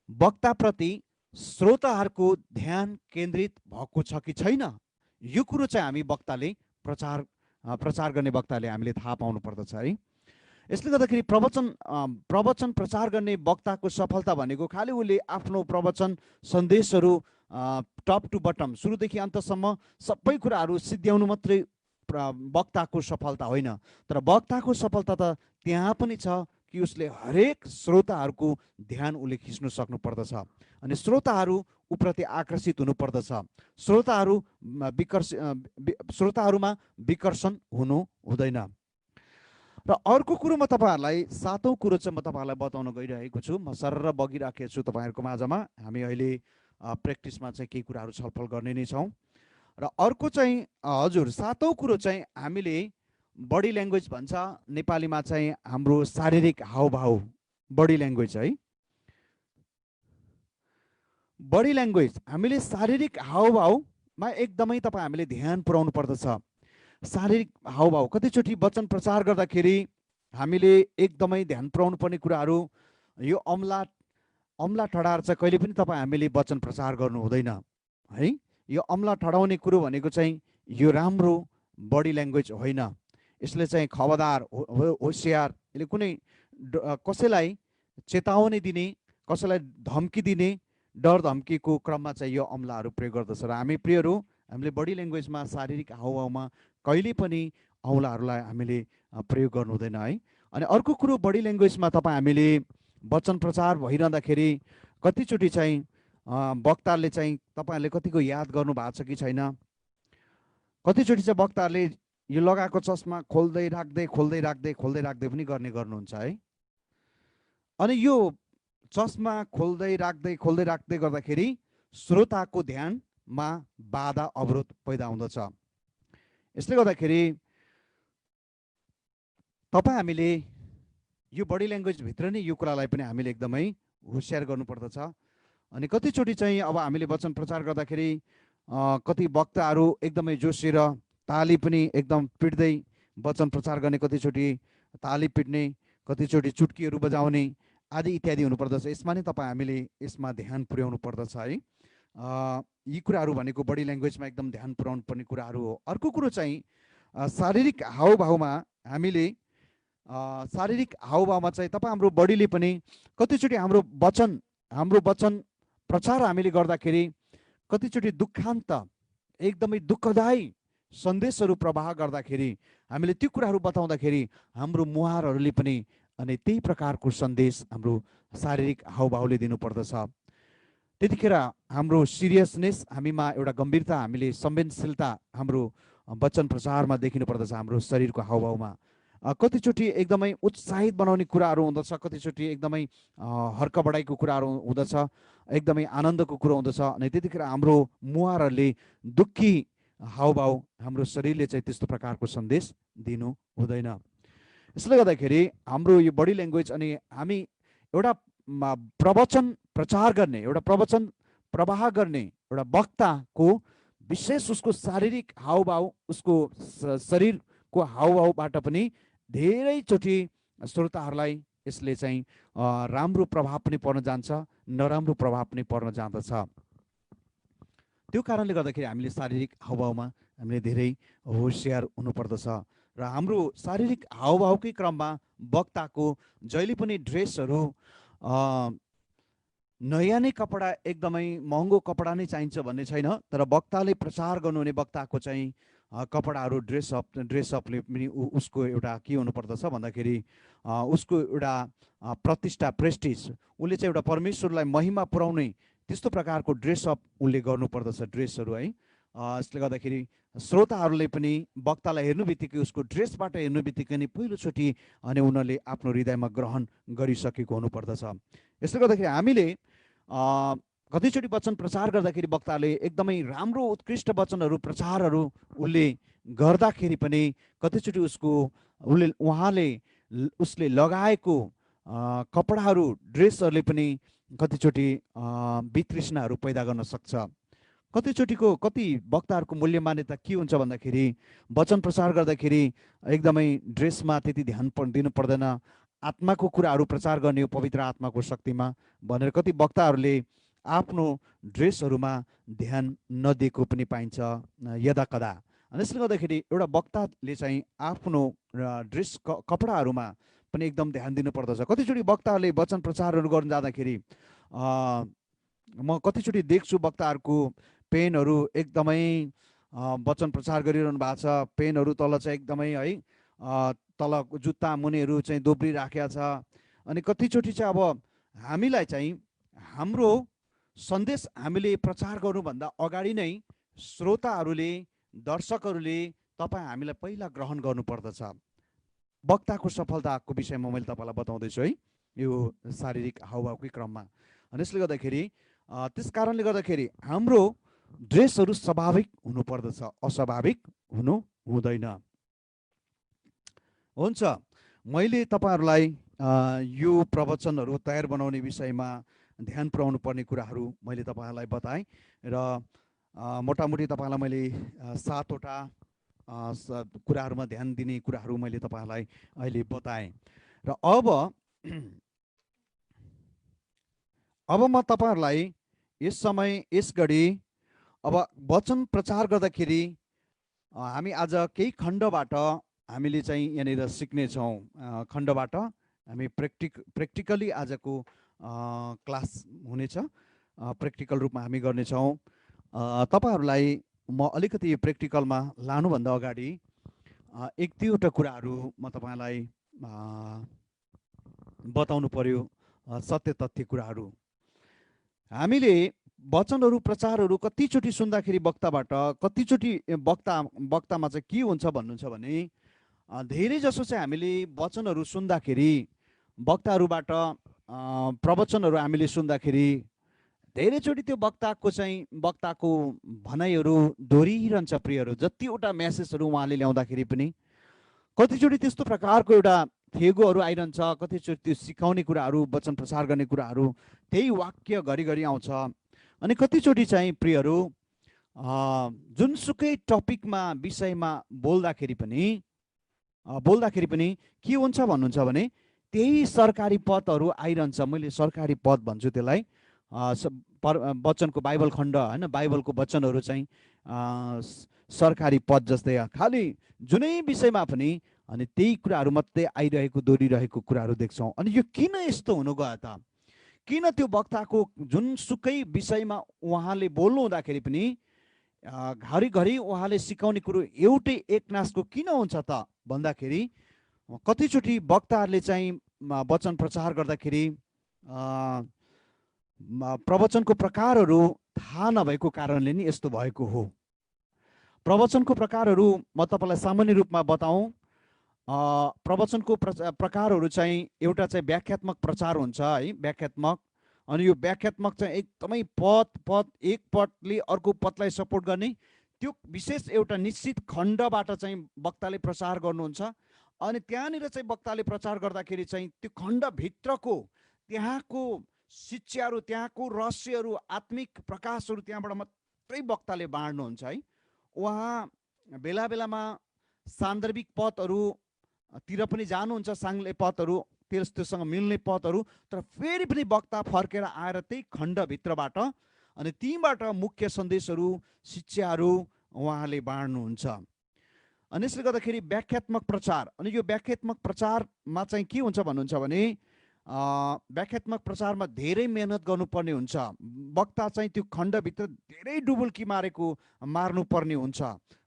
वक्ताप्रति श्रोताहरूको ध्यान केन्द्रित भएको छ कि छैन, यो कुरो चाहिँ हामी वक्ताले प्रचार गर्ने वक्ताले हामीले थाहा पाउनु पर्दछ है। यसले गर्दाखेरि प्रवचन प्रचार गर्ने वक्ताको सफलता भनेको खालि उसले आफ्नो प्रवचन सन्देशहरू टप टु बटम, सुरुदेखि अन्तसम्म सबै कुराहरू सिद्ध्याउनु मात्रै वक्ताको सफलता होइन, तर वक्ताको सफलता त त्यहाँ पनि छ कि उसले हरेक श्रोताहरूको ध्यान उसले खिच्नु सक्नु पर्दछ। अनि श्रोताहरू उप्रति आकर्षित हुनु पर्दछ, श्रोताहरूमा विकर्षण हुनु हुँदैन। र अर्को कुरो म तपाईँहरूलाई, सातौँ कुरो चाहिँ म तपाईँहरूलाई बताउन गइरहेको छु। म सरर बगिराखेको छु तपाईँहरूको माझमा। हामी अहिले प्र्याक्टिसमा चाहिँ केही कुराहरू छलफल गर्ने नै छौँ। र अर्को चाहिँ हजुर सातौँ कुरो चाहिँ हामीले बडी ल्याङ्ग्वेज भन्छ नेपालीमा चाहिँ हाम्रो शारीरिक हावभाव, बडी ल्याङ्ग्वेज है, बडी ल्याङ्ग्वेज हामीले शारीरिक हावभावमा एकदमै हामीले ध्यान पुर्याउनु पर्दछ। शारीरिक हावभाव कतिचोटि वचन प्रचार गर्दाखेरि हामीले एकदमै ध्यान पुर्याउनु पर्ने कुराहरू, यो अम्ला ठडार चाहिँ कहिले पनि हामीले वचन प्रचार गर्नु हुँदैन है। यो अम्ला ठडाउने कुरो भनेको चाहिँ यो राम्रो बडी ल्याङ्ग्वेज होइन। यसले चाहिँ खबरदार, होसियार, यसले कुनै कसैलाई चेतावनी दिने, कसैलाई धम्की दिने, डर धम्कीको क्रममा चाहिँ यो अम्लाहरू प्रयोग गर्दछ। र हामी प्रियहरू, हामीले बडी ल्याङ्ग्वेजमा, शारीरिक हावभावमा कहिले पनि औँलाहरूलाई हामीले प्रयोग गर्नु हुँदैन है। अनि अर्को कुरो, बडी ल्याङ्ग्वेजमा हामीले वचन प्रचार भइरहँदाखेरि कतिचोटि चाहिँ वक्ताले चाहिँ तपाईँहरूले कतिको याद गर्नु भएको छ कि छैन, कतिचोटि चाहिँ वक्ताहरूले यो लगाएको चस्मा खोल्दै राख्दै पनि गर्नुहुन्छ है। अनि यो चस्मा खोल्दै राख्दै गर्दाखेरि श्रोताको ध्यानमा बाधा अवरोध पैदा हुँदछ। यसले गर्दाखेरि हामीले यो बडी ल्याङ्ग्वेज भित्र नै यो कुरालाई पनि हामीले एकदमै होसियार गर्नुपर्दछ। अनि कतिचोटि चाहिँ अब हामीले वचन प्रचार गर्दाखेरि कति वक्ताहरू एकदमै जोसिएर ताली पनि एकदम पिट्दै वचन प्रचार गर्ने, कतिचोटि ताली पिट्ने, कतिचोटि चुट्कीहरू बजाउने आदि इत्यादि हुनुपर्दछ। यसमा नै हामीले यसमा ध्यान पुर्याउनु पर्दछ है। यी कुराहरू भनेको बडी ल्याङ्ग्वेजमा एकदम ध्यान पुर्याउनु पर्ने कुराहरू हो। अर्को कुरो चाहिँ शारीरिक हावभावमा हामीले शारीरिक हावभावमा चाहिँ हाम्रो बडीले पनि कतिचोटि हाम्रो वचन प्रचार हामीले गर्दाखेरि कतिचोटि दुःखान्त, एकदमै दुःखदायी सन्देशहरू प्रवाह गर्दाखेरि हामीले त्यो कुराहरू बताउँदाखेरि हाम्रो मुहारहरूले पनि अनि त्यही प्रकारको सन्देश हाम्रो शारीरिक हावभावले दिनुपर्दछ। त्यतिखेर हाम्रो सिरियसनेस, हामीमा एउटा गम्भीरता, हामीले संवेदनशीलता हाम्रो वचन प्रचारमा देखिनु पर्दछ। हाम्रो शरीरको हावभावमा कतिचोटि एकदमै उत्साहित बनाउने कुराहरू हुँदछ, कतिचोटि एकदमै हर्क बढाइको कुराहरू हुँदछ, एकदमै आनन्दको कुरो हुँदछ। अनि त्यतिखेर हाम्रो मुहारहरूले दुःखी हावभाव, हाम्रो शरीरले चाहिँ त्यस्तो प्रकारको सन्देश दिनु हुँदैन। यसले गर्दाखेरि हाम्रो यो बडी ल्याङ्ग्वेज अनि हामी एउटा प्रवचन प्रचार गर्ने, एउटा प्रवचन प्रवाह गर्ने एउटा वक्ताको विशेष उसको शारीरिक हावभाव, उसको शरीरको हावभावबाट पनि धेरैचोटि श्रोताहरूलाई यसले चाहिँ राम्रो प्रभाव पनि पर्न जान्छ, नराम्रो प्रभाव पनि पर्न जाँदछ। त्यो कारणले गर्दाखेरि हामीले शारीरिक हावभावमा हामीले धेरै होसियार हुनुपर्दछ र हाम्रो शारीरिक हावभावकै क्रममा वक्ताको जहिले पनि ड्रेसहरू नयाँ नै कपडा, एकदमै महँगो कपडा नै चाहिन्छ भन्ने छैन, तर वक्ताले प्रचार गर्नुहुने वक्ताको चाहिँ कपडाहरू ड्रेसअपले पनि उसको एउटा के हुनुपर्दछ भन्दाखेरि उसको एउटा प्रतिष्ठा, प्रेस्टिज, उसले चाहिँ एउटा परमेश्वरलाई महिमा पुर्याउने त्यस्तो प्रकारको ड्रेसअप उसले गर्नुपर्दछ, ड्रेसहरू है। यसले गर्दाखेरि श्रोताहरूले पनि वक्तालाई हेर्नु बित्तिकै, उसको ड्रेसबाट हेर्नु बित्तिकै नै पहिलोचोटि अनि उनीहरूले आफ्नो हृदयमा ग्रहण गरिसकेको हुनुपर्दछ। यसले गर्दाखेरि हामीले कतिचोटि वचन प्रचार गर्दाखेरि वक्ताले एकदमै राम्रो उत्कृष्ट वचनहरू प्रचारहरू उसले गर्दाखेरि पनि कतिचोटि उसले लगाएको कपडाहरू, ड्रेसहरूले पनि कतिचोटि वितृष्णाहरू पैदा गर्न सक्छ। कति वक्ताहरूको मूल्य मान्यता के हुन्छ भन्दाखेरि वचन प्रचार गर्दाखेरि एकदमै ड्रेसमा त्यति ध्यान दिनु पर्दैन, आत्माको कुराहरू प्रचार गर्ने हो पवित्र आत्माको शक्तिमा भनेर कति वक्ताहरूले आफ्नो ड्रेसहरूमा ध्यान नदिएको पनि पाइन्छ यदाकदा। अनि यसले गर्दाखेरि एउटा वक्ताले चाहिँ आफ्नो ड्रेस कपडाहरूमा पनि एकदम ध्यान दिनुपर्दछ। कतिचोटि वक्ताहरूले वचन प्रचारहरू गर्न जाँदाखेरि म कतिचोटि देख्छु वक्ताहरूको पेनहरू एकदमै वचन प्रचार गरिरहनु भएको छ, पेनहरू तल चाहिँ एकदमै है तल जुत्ता मुनिहरू चाहिँ दोब्री राखेको छ। अनि कतिचोटि चाहिँ अब हामीलाई चाहिँ हाम्रो सन्देश हामीले प्रचार गर्नुभन्दा अगाडि नै श्रोताहरूले, दर्शकहरूले तपाईँ हामीलाई पहिला ग्रहण गर्नुपर्दछ। वक्ताको सफलताको विषयमा मैले तपाईँलाई बताउँदैछु है, यो शारीरिक हावभावकै क्रममा। अनि यसले गर्दाखेरि त्यस कारणले गर्दाखेरि हाम्रो ड्रेसहरू स्वाभाविक हुनुपर्दछ, अस्वाभाविक हुनु हुँदैन। हुन्छ, मैले तपाईँहरूलाई यो प्रवचनहरू तयार बनाउने विषयमा ध्यान पुर्याउनु पर्ने कुराहरू मैले तपाईँहरूलाई बताएँ र मोटामोटी तपाईँलाई मैले 7वटा कुराहरूमा ध्यान दिने कुराहरू मैले तपाईँहरूलाई अहिले बताएँ। र अब म तपाईँहरूलाई यस समय यस घडी अब वचन प्रचार गर्दाखेरि हामी आज केही खण्डबाट हामीले चाहिँ यहाँनिर सिक्नेछौँ। खण्डबाट हामी प्र्याक्टिकली आजको क्लास हुनेछ, प्र्याक्टिकल रूपमा हामी गर्नेछौँ। तपाईँहरूलाई म अलिकति प्र्याक्टिकलमा लानुभन्दा अगाडि एक दुईवटा कुराहरू म तपाईँलाई बताउनु पर्यो, सत्य तथ्य कुराहरू। हामीले वचनहरू प्रचारहरू कतिचोटि सुन्दाखेरि वक्ताबाट, कतिचोटि वक्तामा चाहिँ के हुन्छ भन्नुहुन्छ भने धेरै जसो चाहिँ हामीले वचनहरू सुन्दाखेरि, वक्ताहरूबाट प्रवचनहरू हामीले सुन्दाखेरि धेरैचोटि त्यो वक्ताको भनाइहरू दोहोरिरहन्छ। प्रियहरू, जतिवटा म्यासेजहरू उहाँले ल्याउँदाखेरि पनि कतिचोटि त्यस्तो प्रकारको एउटा थेगोहरू आइरहन्छ, कतिचोटि त्यो सिकाउने कुराहरू, वचन प्रचार गर्ने कुराहरू त्यही वाक्य घरिघरि आउँछ। अनि कतिचोटि चाहिँ प्रियहरू जुनसुकै टपिकमा विषयमा बोल्दाखेरि पनि के हुन्छ भन्नुहुन्छ भने त्यही सरकारी पदहरू आइरहन्छ। मैले सरकारी पद भन्छु त्यसलाई, वचनको बाइबल खण्ड होइन, बाइबलको वचनहरू चाहिँ सरकारी पद जस्तै खालि जुनै विषयमा पनि अनि त्यही कुराहरू मात्रै आइरहेको, दोहोरिरहेको कुराहरू देख्छौँ। अनि यो किन यस्तो हुनु गयो त? किन त्यो वक्ताको जुनसुकै विषयमा उहाँले बोल्नु हुँदाखेरि पनि घरिघरि उहाँले सिकाउने कुरो एउटै एकनासको किन हुन्छ त भन्दाखेरि कतिचोटि वक्ताहरूले चाहिँ वचन प्रचार गर्दाखेरि प्रवचनको प्रकारहरू थाहा नभएको कारणले नि यस्तो भएको हो। प्रवचनको प्रकारहरू म तपाईँलाई सामान्य रूपमा बताउँ। प्रवचनको प्रकारहरू चाहिँ एउटा चाहिँ व्याख्यात्मक प्रचार हुन्छ है, व्याख्यात्मक। अनि यो व्याख्यात्मक चाहिँ एकदमै एक पदले अर्को पदलाई सपोर्ट गर्ने, त्यो विशेष एउटा निश्चित खण्डबाट चाहिँ वक्ताले प्रचार गर्नुहुन्छ। अनि त्यहाँनिर चाहिँ वक्ताले प्रचार गर्दाखेरि चाहिँ त्यो खण्डभित्रको त्यहाँको शिक्षाहरू, त्यहाँको रहस्यहरू, आत्मिक प्रकाशहरू त्यहाँबाट मात्रै वक्ताले बाँड्नुहुन्छ है। उहाँ बेला बेलामा सान्दर्भिक पदहरूतिर पनि जानुहुन्छ, साङ्ले पदहरू, त्योसँग मिल्ने पदहरू, तर फेरि पनि वक्ता फर्केर आएर त्यही खण्डभित्रबाट अनि तीबाट मुख्य सन्देशहरू, शिक्षाहरू उहाँले बाँड्नुहुन्छ। अनि यसले गर्दाखेरि व्याख्यात्मक प्रचार, अनि यो व्याख्यात्मक प्रचारमा चाहिँ के हुन्छ भन्नुहुन्छ भने व्याख्यात्मक प्रचारमा धेरै मेहनत गर्नुपर्ने हुन्छ। वक्ता चाहिँ त्यो खण्डभित्र धेरै डुबुल्की मार्नुपर्ने हुन्छ।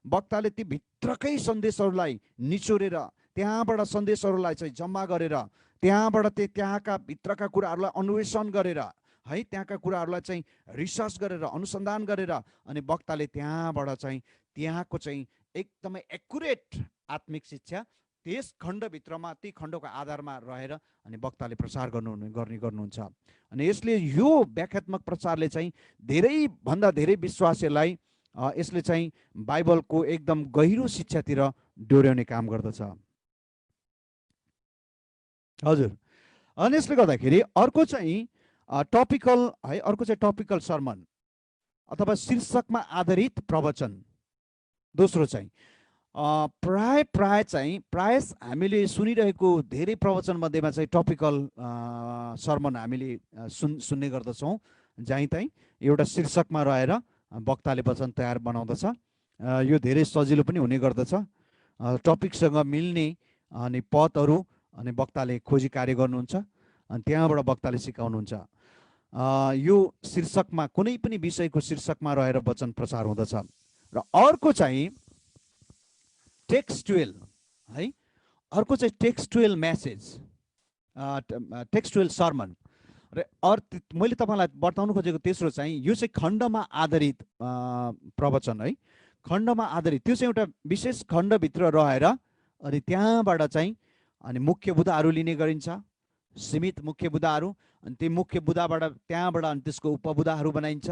वक्ताले ती भित्रकै सन्देशहरूलाई निचोरेर त्यहाँबाट सन्देशहरूलाई चाहिँ जम्मा गरेर त्यहाँबाट त्यहाँका भित्रका कुराहरूलाई अन्वेषण गरेर है, त्यहाँका कुराहरूलाई चाहिँ रिसर्च गरेर अनुसन्धान गरेर अनि वक्ताले त्यहाँबाट चाहिँ त्यहाँको चाहिँ एकदमै एक्युरेट आत्मिक शिक्षा त्यस खण्डभित्रमा ती खण्डको आधारमा रहेर अनि वक्ताले प्रचार गर्नुहुन्छ। अनि यसले यो व्याख्यात्मक प्रचारले चाहिँ धेरैभन्दा धेरै विश्वासीहरूलाई यसले चाहिँ बाइबलको एकदम गहिरो शिक्षातिर डोर्याउने काम गर्दछ। हजुर, अनि यसले गर्दाखेरि अर्को चाहिँ टपिकल है, अर्को चाहिँ टपिकल सर्मन अथवा शीर्षकमा आधारित प्रवचन। दोस्रो चाहिँ प्राय चाहिँ हामीले सुनिरहेको धेरै प्रवचन मध्येमा चाहिँ टपिकल सर्मन हामीले सुन्ने गर्दछौँ, जहीँ चाहिँ एउटा शीर्षकमा रहेर वक्ताले वचन तयार बनाउँदछ। यो धेरै सजिलो पनि हुने गर्दछ। टपिकसँग मिल्ने अनि पदहरू अनि वक्ताले खोजी कार्य गर्नुहुन्छ अनि त्यहाँबाट वक्ताले सिकाउनुहुन्छ। यो शीर्षकमा कुनै पनि विषयको शीर्षकमा रहेर वचन प्रचार हुँदछ। र अर्को चाहिँ टेक्स्टुअल है, अर्को चाहिँ टेक्स्टुअल मेसेज, टेक्स्टुअल सर्मन। र मैले तपाईँलाई बताउनु खोजेको तेस्रो चाहिँ यो चाहिँ खण्डमा आधारित प्रवचन है, खण्डमा आधारित। त्यो चाहिँ एउटा विशेष खण्डभित्र रहेर अनि त्यहाँबाट चाहिँ अनि मुख्य बुदाहरू लिने गरिन्छ, सीमित मुख्य बुदाहरू, अनि त्यो मुख्य बुदाबाट त्यहाँबाट अनि त्यसको उपबुदाहरू बनाइन्छ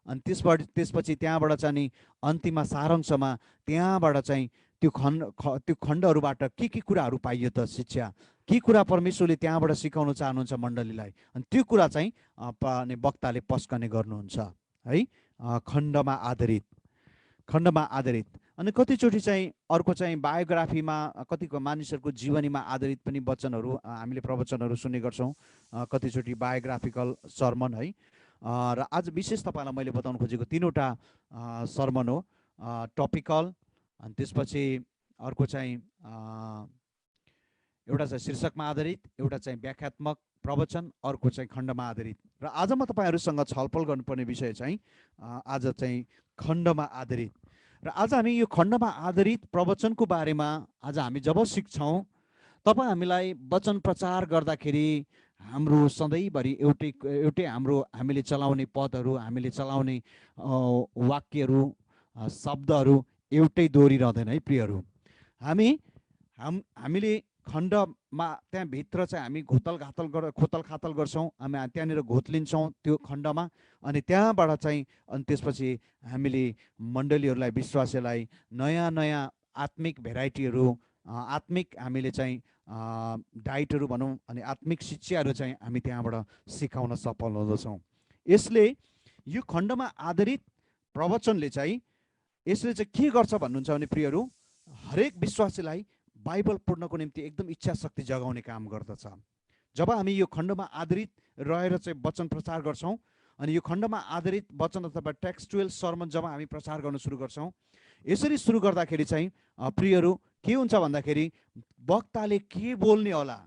अनि त्यसपछि त्यहाँबाट चाहिँ नि अन्तिममा सारांशमा त्यहाँबाट चाहिँ त्यो खण्डहरूबाट के कुराहरू पाइयो त शिक्षा, के कुरा परमेश्वरले त्यहाँबाट सिकाउन चाहनुहुन्छ मण्डलीलाई, अनि त्यो कुरा चाहिँ वक्ताले पस्कने गर्नुहुन्छ है। खण्डमा आधारित अनि कतिचोटि चाहिँ अर्को चाहिँ बायोग्राफीमा, कतिको मानिसहरूको जीवनीमा आधारित पनि वचनहरू हामीले प्रवचनहरू सुन्ने गर्छौँ, कतिचोटि बायोग्राफिकल सर्मन है। र आज विशेष तपाईँलाई मैले बताउनु खोजेको तीनवटा सर्मन हो, टपिकल, अनि त्यसपछि अर्को चाहिँ एउटा चाहिँ शीर्षकमा आधारित, एउटा चाहिँ व्याख्यात्मक प्रवचन, अर्को चाहिँ खण्डमा आधारित। र आज म तपाईँहरूसँग छलफल गर्नुपर्ने विषय चाहिँ आज चाहिँ खण्डमा आधारित। र आज हामी यो खण्डमा आधारित प्रवचनको बारेमा आज हामी जब सिक्छौँ तब हामीलाई वचन प्रचार गर्दाखेरि हाम्रो सधैँभरि एउटै हामीले चलाउने पदहरू, हामीले चलाउने वाक्यहरू, शब्दहरू एउटै दोहोरिरहँदैन है प्रियहरू। हामीले खण्डमा त्यहाँभित्र चाहिँ हामी खोतलखातल गर्छौँ, हामी त्यहाँनिर घोत्लिन्छौँ त्यो खण्डमा, अनि त्यहाँबाट चाहिँ अनि त्यसपछि हामीले मण्डलीहरूलाई, विश्वासीलाई नयाँ आत्मिक भेराइटीहरू, आत्मिक हामीले चाहिँ डाइटहरू भनौँ अनि आत्मिक शिक्षाहरू चाहिँ हामी त्यहाँबाट सिकाउन सफल हुँदछौँ। यसले यो खण्डमा आधारित प्रवचनले चाहिँ यसले चाहिँ के गर्छ भन्नुहुन्छ भने प्रियहरू, हरेक विश्वासीलाई बाइबल पढ्नको निम्ति एकदम इच्छा शक्ति जगाउने काम गर्दछ। जब हामी यो खण्डमा आधारित रहेर चाहिँ वचन प्रचार गर्छौँ अनि यो खण्डमा आधारित वचन अथवा टेक्स्टुअल सर्मन जब हामी प्रचार गर्न सुरु गर्छौँ, यसरी सुरु गर्दाखेरि चाहिँ प्रियहरू के हुन्छ भन्दाखेरि वक्ताले के बोल्ने होला,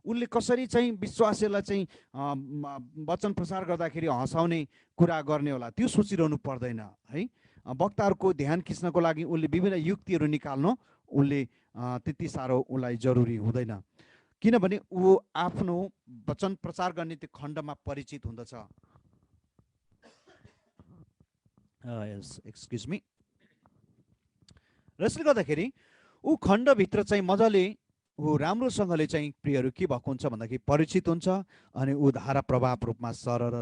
उनले कसरी चाहिँ विश्वासीलाई चाहिँ वचन प्रचार गर्दाखेरि हँसाउने कुरा गर्ने होला, त्यो सोचिरहनु पर्दैन है। वक्ताहरूको ध्यान खिच्नको लागि उनले विभिन्न युक्तिहरू निकाल्नु उनले त्यति साह्रो उनलाई जरुरी हुँदैन, किनभने ऊ आफ्नो वचन प्रचार गर्ने त्यो खण्डमा परिचित हुँदछ। Excuse me. र यसले गर्दाखेरि ऊ खण्डभित्र चाहिँ मजाले ऊ राम्रोसँगले चाहिँ प्रियहरू के भएको हुन्छ भन्दाखेरि परिचित हुन्छ अनि ऊ धारा प्रभाव रूपमा सरर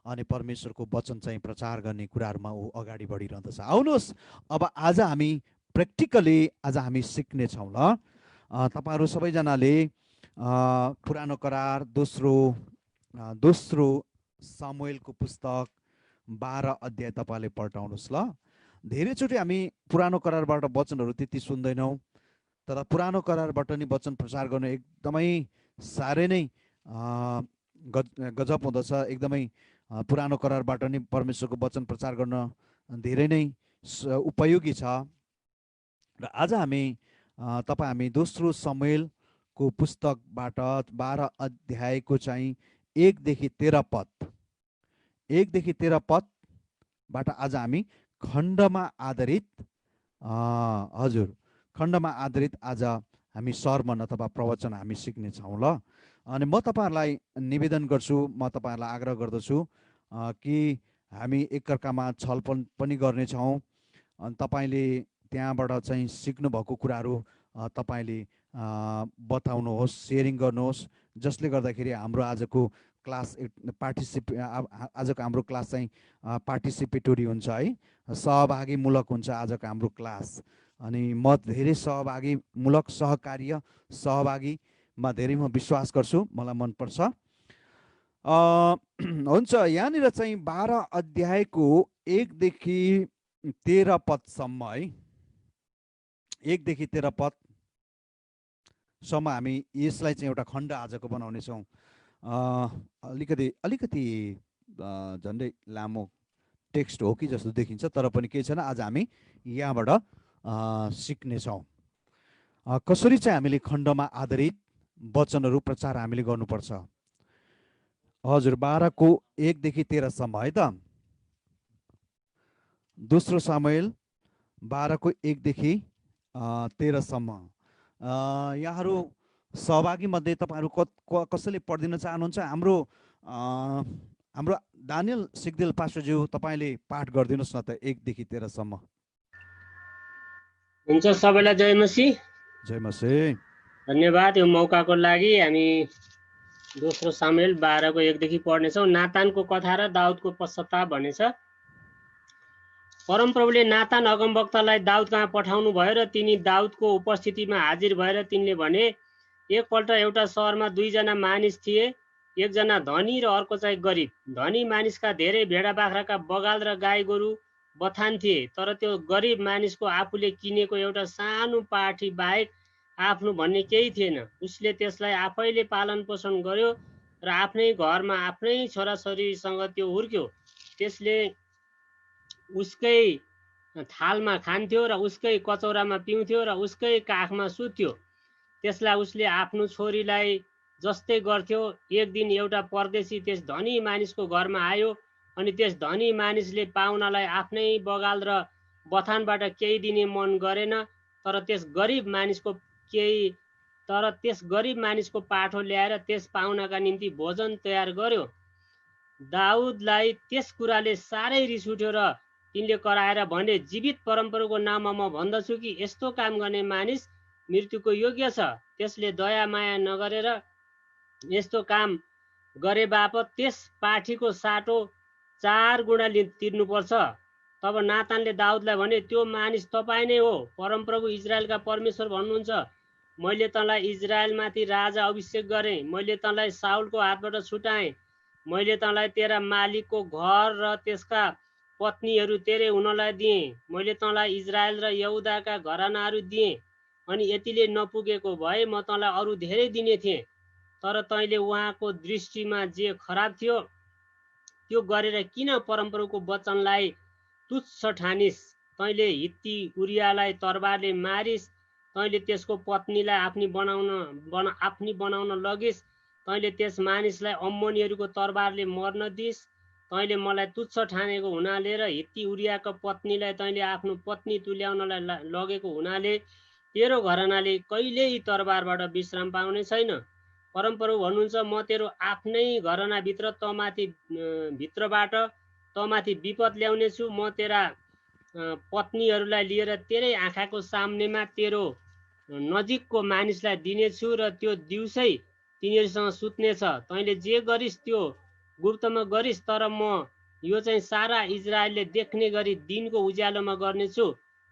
अनि परमेश्वरको वचन चाहिँ प्रचार गर्ने कुराहरूमा ऊ अगाडि बढिरहँदछ। आउनुहोस् अब आज हामी प्र्याक्टिकली आज हामी सिक्नेछौँ ल। तपाईँहरू सबैजनाले पुरानो करार दोस्रो सामुएलको पुस्तक 12 अध्याय तपाईँले पल्टाउनुहोस् ल। धेरैचोटि हामी पुरानो करारबाट वचनहरू त्यति सुन्दैनौँ, तर पुरानो करारबाट नि वचन प्रचार गर्नु एकदमै साह्रै नै गजब हुँदछ। एकदमै पुरानो करारबाट नि परमेश्वरको वचन प्रचार गर्न धेरै नै उपयोगी छ। र आज हामी दोस्रो सामुएलको पुस्तकबाट 12 अध्यायको चाहिँ 1 देखि 13 पदबाट आज हामी खण्डमा आधारित आज हामी सर्मन अथवा प्रवचन हामी सिक्नेछौँ ल। अनि म तपाईँहरूलाई निवेदन गर्छु, म तपाईँहरूलाई आग्रह गर्दछु कि हामी एकअर्कामा छलफल पनि गर्नेछौँ। अनि तपाईँले त्यहाँबाट चाहिँ सिक्नुभएको कुराहरू तपाईँले बताउनुहोस्, सेयरिङ गर्नुहोस्, जसले गर्दाखेरि हाम्रो आजको क्लास आजको हाम्रो क्लास चाहिँ पार्टिसिपेटोरी हुन्छ है, सहभागीमूलक हुन्छ आजको हाम्रो क्लास। अनि म धेरै सहभागीमा धेरै म विश्वास गर्छु, मलाई मनपर्छ। हुन्छ, यहाँनिर चाहिँ 12 अध्यायको 1 देखि 13 पदसम्म है, 1 देखि 13 पदसम्म हामी यसलाई चाहिँ एउटा खण्ड आजको बनाउनेछौँ। अलिकति झन्डै लामो टेक्स्ट हो कि जस्तो देखिन्छ, तर पनि केही छैन, आज हामी यहाँबाट सिक्नेछौँ कसरी चाहिँ हामीले खण्डमा आधारित वचनहरू प्रचार हामीले गर्नुपर्छ। हजुर, 12 को 1 देखि 13 सम्म है त। दोस्रो सामुएल 12 को 1 देखि 13 सम्म। यहाँहरू सहभागी मध्ये तपाईँहरू कसैले पढिदिन चाहनुहुन्छ? हाम्रो दानियल सिग्देल पास्टरज्यू, तपाईँले पाठ गरिदिनुहोस् न त 1 देखि 13 सम्म। हुन्छ, सबैलाई जय मसीह। जय मसीह। धन्यवाद यो मौकाको लागि। हामी दोस्रो सामुएल 12 को 1 देखि पढ्नेछौँ। नातानको कथा र दाउदको पश्चाताप भन्ने छ। परमप्रभुले नातान अगमवक्तालाई दाउद कहाँ पठाउनु भयो र तिनी दाउदको उपस्थितिमा हाजिर भएर तिनले भने, एकपल्ट एउटा सहरमा 2 जना मानिस थिए, एकजना धनी र अर्को चाहिँ गरिब। धनी मानिसका धेरै भेडा बाख्राका बगाल र गाई गोरु बथान थिए, तर त्यो गरिब मानिसको आफूले किनेको एउटा सानो पाठी बाहेक आफ्नो भन्ने केही थिएन। उसले त्यसलाई आफैले पालन पोषण गर्यो र आफ्नै घरमा आफ्नै छोराछोरीसँग त्यो हुर्क्यो। त्यसले उसकै थालमा खान्थ्यो र उसकै कचौरामा पिउँथ्यो र उसकै काखमा सुत्थ्यो। त्यसलाई उसले आफ्नो छोरीलाई जस्तै गर्थ्यो। एक दिन एउटा परदेशी त्यस धनी मानिसको घरमा आयो, अनि त्यस धनी मानिसले पाहुनालाई आफ्नै बगाल र बथानबाट केही दिने मन गरेन, तर त्यस गरिब मानिसको पाठो ल्याएर त्यस पाहुनाका निम्ति भोजन तयार गर्यो। दाउदलाई त्यस कुराले साह्रै रिस उठ्यो र तिनले कराएर भने, जीवित परमप्रभुको नाममा म भन्दछु कि यस्तो काम गर्ने मानिस मृत्युको योग्य छ। त्यसले दया माया नगरेर यस्तो काम गरे बापत त्यस पाठीको साटो 4 गुणा तिर्नुपर्छ। तब नातानले दाउदलाई भने, त्यो मानिस तपाईँ नै हो, परमप्रभु इजरायलका परमेश्वर भन्नुहुन्छ। मैले तँलाई इजरायलमाथि राजा अभिषेक गरेँ, मैले तँलाई साउलको हातबाट छुटाएँ, मैले तँलाई तेरा मालिकको घर र त्यसका पत्नीहरू तेरै हुनलाई दिएँ, मैले तँलाई इजरायल र यहुदाका घरानाहरू दिएँ। अनि यतिले नपुगेको भए म तँलाई अरू धेरै दिने थिएँ, तर तैँले उहाँको दृष्टिमा जे खराब थियो त्यो गरेर किन परमप्रभुको वचनलाई तुच्छ ठानिस्? तैँले हित्ती उरियालाई तरबारले मारिस्, तैँले त्यसको पत्नीलाई आफ्नी बनाउन लगिस्, तैँले त्यस मानिसलाई अम्मोनीहरूको तरबारले मर्न दिइस्। तैँले मलाई तुच्छ ठानेको हुनाले र हित्ती उरियाको पत्नीलाई तैँले आफ्नो पत्नी तुल्याउनलाई लगेको हुनाले तेरो घरानाले कहिल्यै तरबारबाट विश्राम पाउने छैन। परमप्रभु भन्नुहुन्छ, म तेरो आफ्नै घरानाभित्र भित्रबाट तँमाथि विपद ल्याउनेछु। म तेरा पत्नीहरूलाई लिएर तेरै आँखाको सामनेमा तेरो नजिकको मानिसलाई दिनेछु र त्यो दिउँसै तिनीहरूसँग सुत्नेछ। तैँले जे गरिस् त्यो गुप्तमा गरिस्, तर म यो चाहिँ सारा इजरायलले देख्ने गरी दिनको उज्यालोमा गर्नेछु।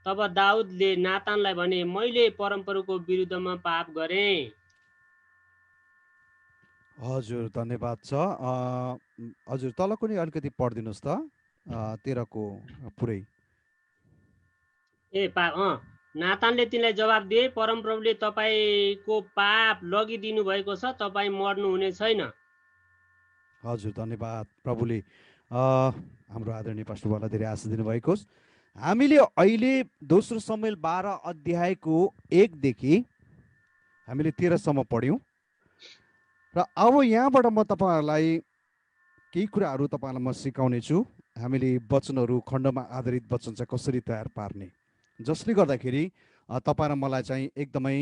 तब दाउदले नातानलाई भने, मैले परमप्रभुको विरुद्धमा पाप गरेँ। हजुर धन्यवाद छ। हजुर तलको नि अलिकति पढिदिनुहोस् त 13 को पुरै। नातानले तिनलाई जवाब दिए, परमप्रभुले तपाईँको पाप लगिदिनु भएको छ, तपाईँ मर्नुहुने छैन। हजुर धन्यवाद। प्रभुले हाम्रो आदरणीय पास्टरलाई धेरै आशिष दिनुभएको होस्। हामीले अहिले दोस्रो शमूएल 12 अध्यायको 1 देखि हामीले 13 सम्म पढ्यौँ र अब यहाँबाट म तपाईँहरूलाई केही कुराहरू तपाईँलाई म सिकाउने छु। हामीले वचनहरू खण्डमा आधारित वचन चाहिँ कसरी तयार पार्ने, जसले गर्दाखेरि तपाईँ र मलाई चाहिँ एकदमै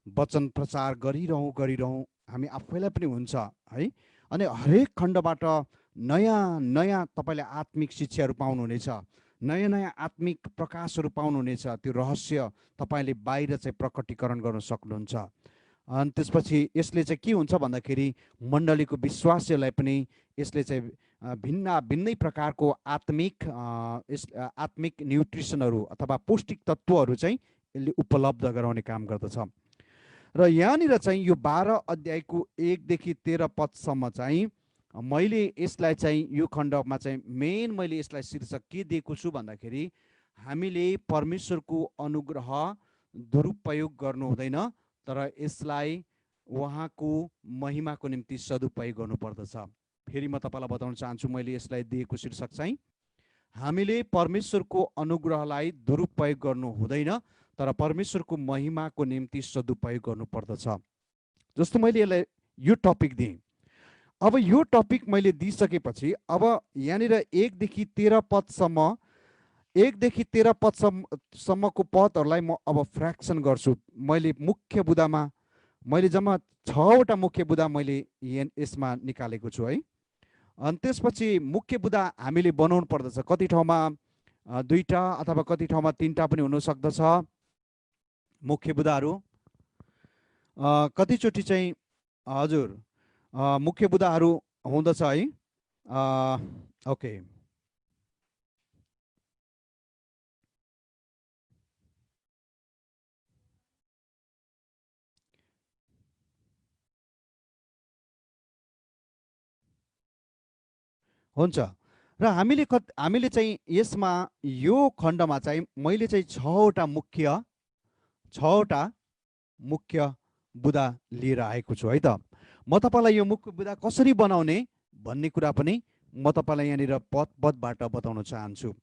वचन प्रचार गरिरहँ हामी आफैलाई पनि हुन्छ है। अनि हरेक खण्डबाट नयाँ नयाँ तपाईँले आत्मिक शिक्षाहरू पाउनुहुनेछ, नयाँ नयाँ आत्मिक प्रकाशहरू पाउनुहुनेछ। त्यो रहस्य तपाईँले बाहिर चाहिँ प्रकटीकरण गर्न सक्नुहुन्छ। अनि त्यसपछि यसले चाहिँ के हुन्छ भन्दाखेरि मण्डलीको विश्वासीहरूलाई पनि यसले चाहिँ भिन्नै प्रकारको आत्मिक न्युट्रिसनहरू अथवा पौष्टिक तत्त्वहरू चाहिँ यसले उपलब्ध गराउने काम गर्दछ। र यहाँनिर चाहिँ यो 12 अध्यायको 1 देखि 13 पदसम्म चाहिँ मैले यसलाई चाहिँ यो खण्डमा चाहिँ मेन मैले यसलाई शीर्षक के दिएको छु भन्दाखेरि हामीले परमेश्वरको अनुग्रह दुरुपयोग गर्नु हुँदैन, तर यसलाई उहाँको महिमाको निम्ति सदुपयोग गर्नुपर्दछ। फेरि म तपाईँलाई बताउन चाहन्छु, मैले यसलाई दिएको शीर्षक चाहिँ हामीले परमेश्वरको अनुग्रहलाई दुरुपयोग गर्नु हुँदैन, तर परमेश्वरको महिमाको निम्ति सदुपयोग गर्नुपर्दछ। जस्तो मैले यसलाई यो टपिक दिएँ। अब यो टपिक मैले दिइसकेपछि अब यहाँनिर 1 देखि 13 पदसम्म 1 देखि 13 पदसम्मको पदहरूलाई म अब फ्र्याक्सन गर्छु। मैले मुख्य बुदामा मैले जम्मा 6वटा मुख्य बुदा मैले यसमा निकालेको छु है। अनि त्यसपछि मुख्य बुदा हामीले बनाउनु पर्दछ। कति ठाउँमा 2टा अथवा कति ठाउँमा 3टा पनि हुन सक्दछ मुख्य बुदाहरू। कतिचोटि चाहिँ हजुर मुख्य बुदाहरू हुँदछ है। ओके, हुन्छ। र हामीले चाहिँ यसमा यो खण्डमा चाहिँ मैले चाहिँ 6वटा मुख्य बुदा लिएर आएको छु है त। म तपाईँलाई यो मुख्य बुदा कसरी बनाउने भन्ने कुरा पनि म तपाईँलाई यहाँनिर पदबाट बताउन चाहन्छु।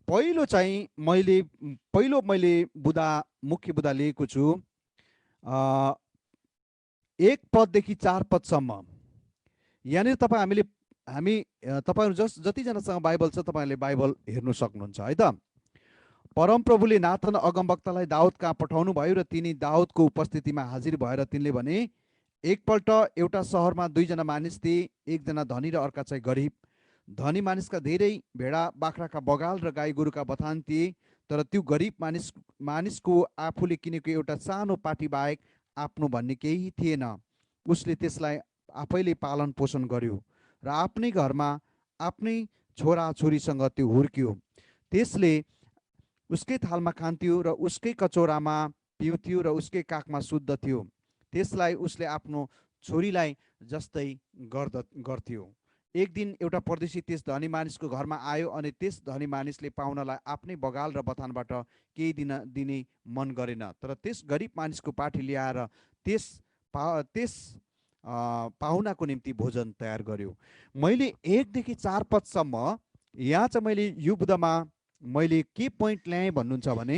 पहिलो चाहिँ मैले मुख्य बुदा लिएको छु 1 पददेखि 4 पदसम्म। यहाँनिर तपाईँहरू जतिजनासँग बाइबल छ तपाईँहरूले बाइबल हेर्नु सक्नुहुन्छ है त। परमप्रभुले नाथन अगमवक्तालाई दाउद कहाँ पठाउनु भयो र तिनी दाउदको उपस्थितिमा हाजिर भएर तिनले भने, एकपल्ट एउटा सहरमा 2 जना मानिस थिए, एकजना धनी र अर्का चाहिँ गरिब। धनी मानिसका धेरै भेडा बाख्राका बगाल र गाई गोरुका बथान थिए, तर त्यो गरिब मानिसको आफूले किनेको एउटा सानो पाटी बाहेक आफ्नो भन्ने केही थिएन। उसले त्यसलाई आफैले पालन पोषण गर्यो र आफ्नै घरमा आफ्नै छोराछोरीसँग त्यो हुर्क्यो। त्यसले उसकै थालमा खान्थ्यो र उसकै कचौरामा पिउँथ्यो र उसकै काखमा शुद्ध थियो। त्यसलाई उसले आफ्नो छोरीलाई जस्तै गर्थ्यो। एक दिन एउटा परदेशी त्यस धनी मानिसको घरमा आयो अनि त्यस धनी मानिसले पाहुनालाई आफ्नै बगाल र बथानबाट केही दिने मन गरेन, तर त्यस गरिब मानिसको पाठी ल्याएर त्यस पाहुनाको निम्ति भोजन तयार गर्यो। मैले 1 देखि 4 पदसम्म यहाँ चाहिँ मैले यो बुदामा मैले के पोइन्ट ल्याएँ भन्नुहुन्छ भने,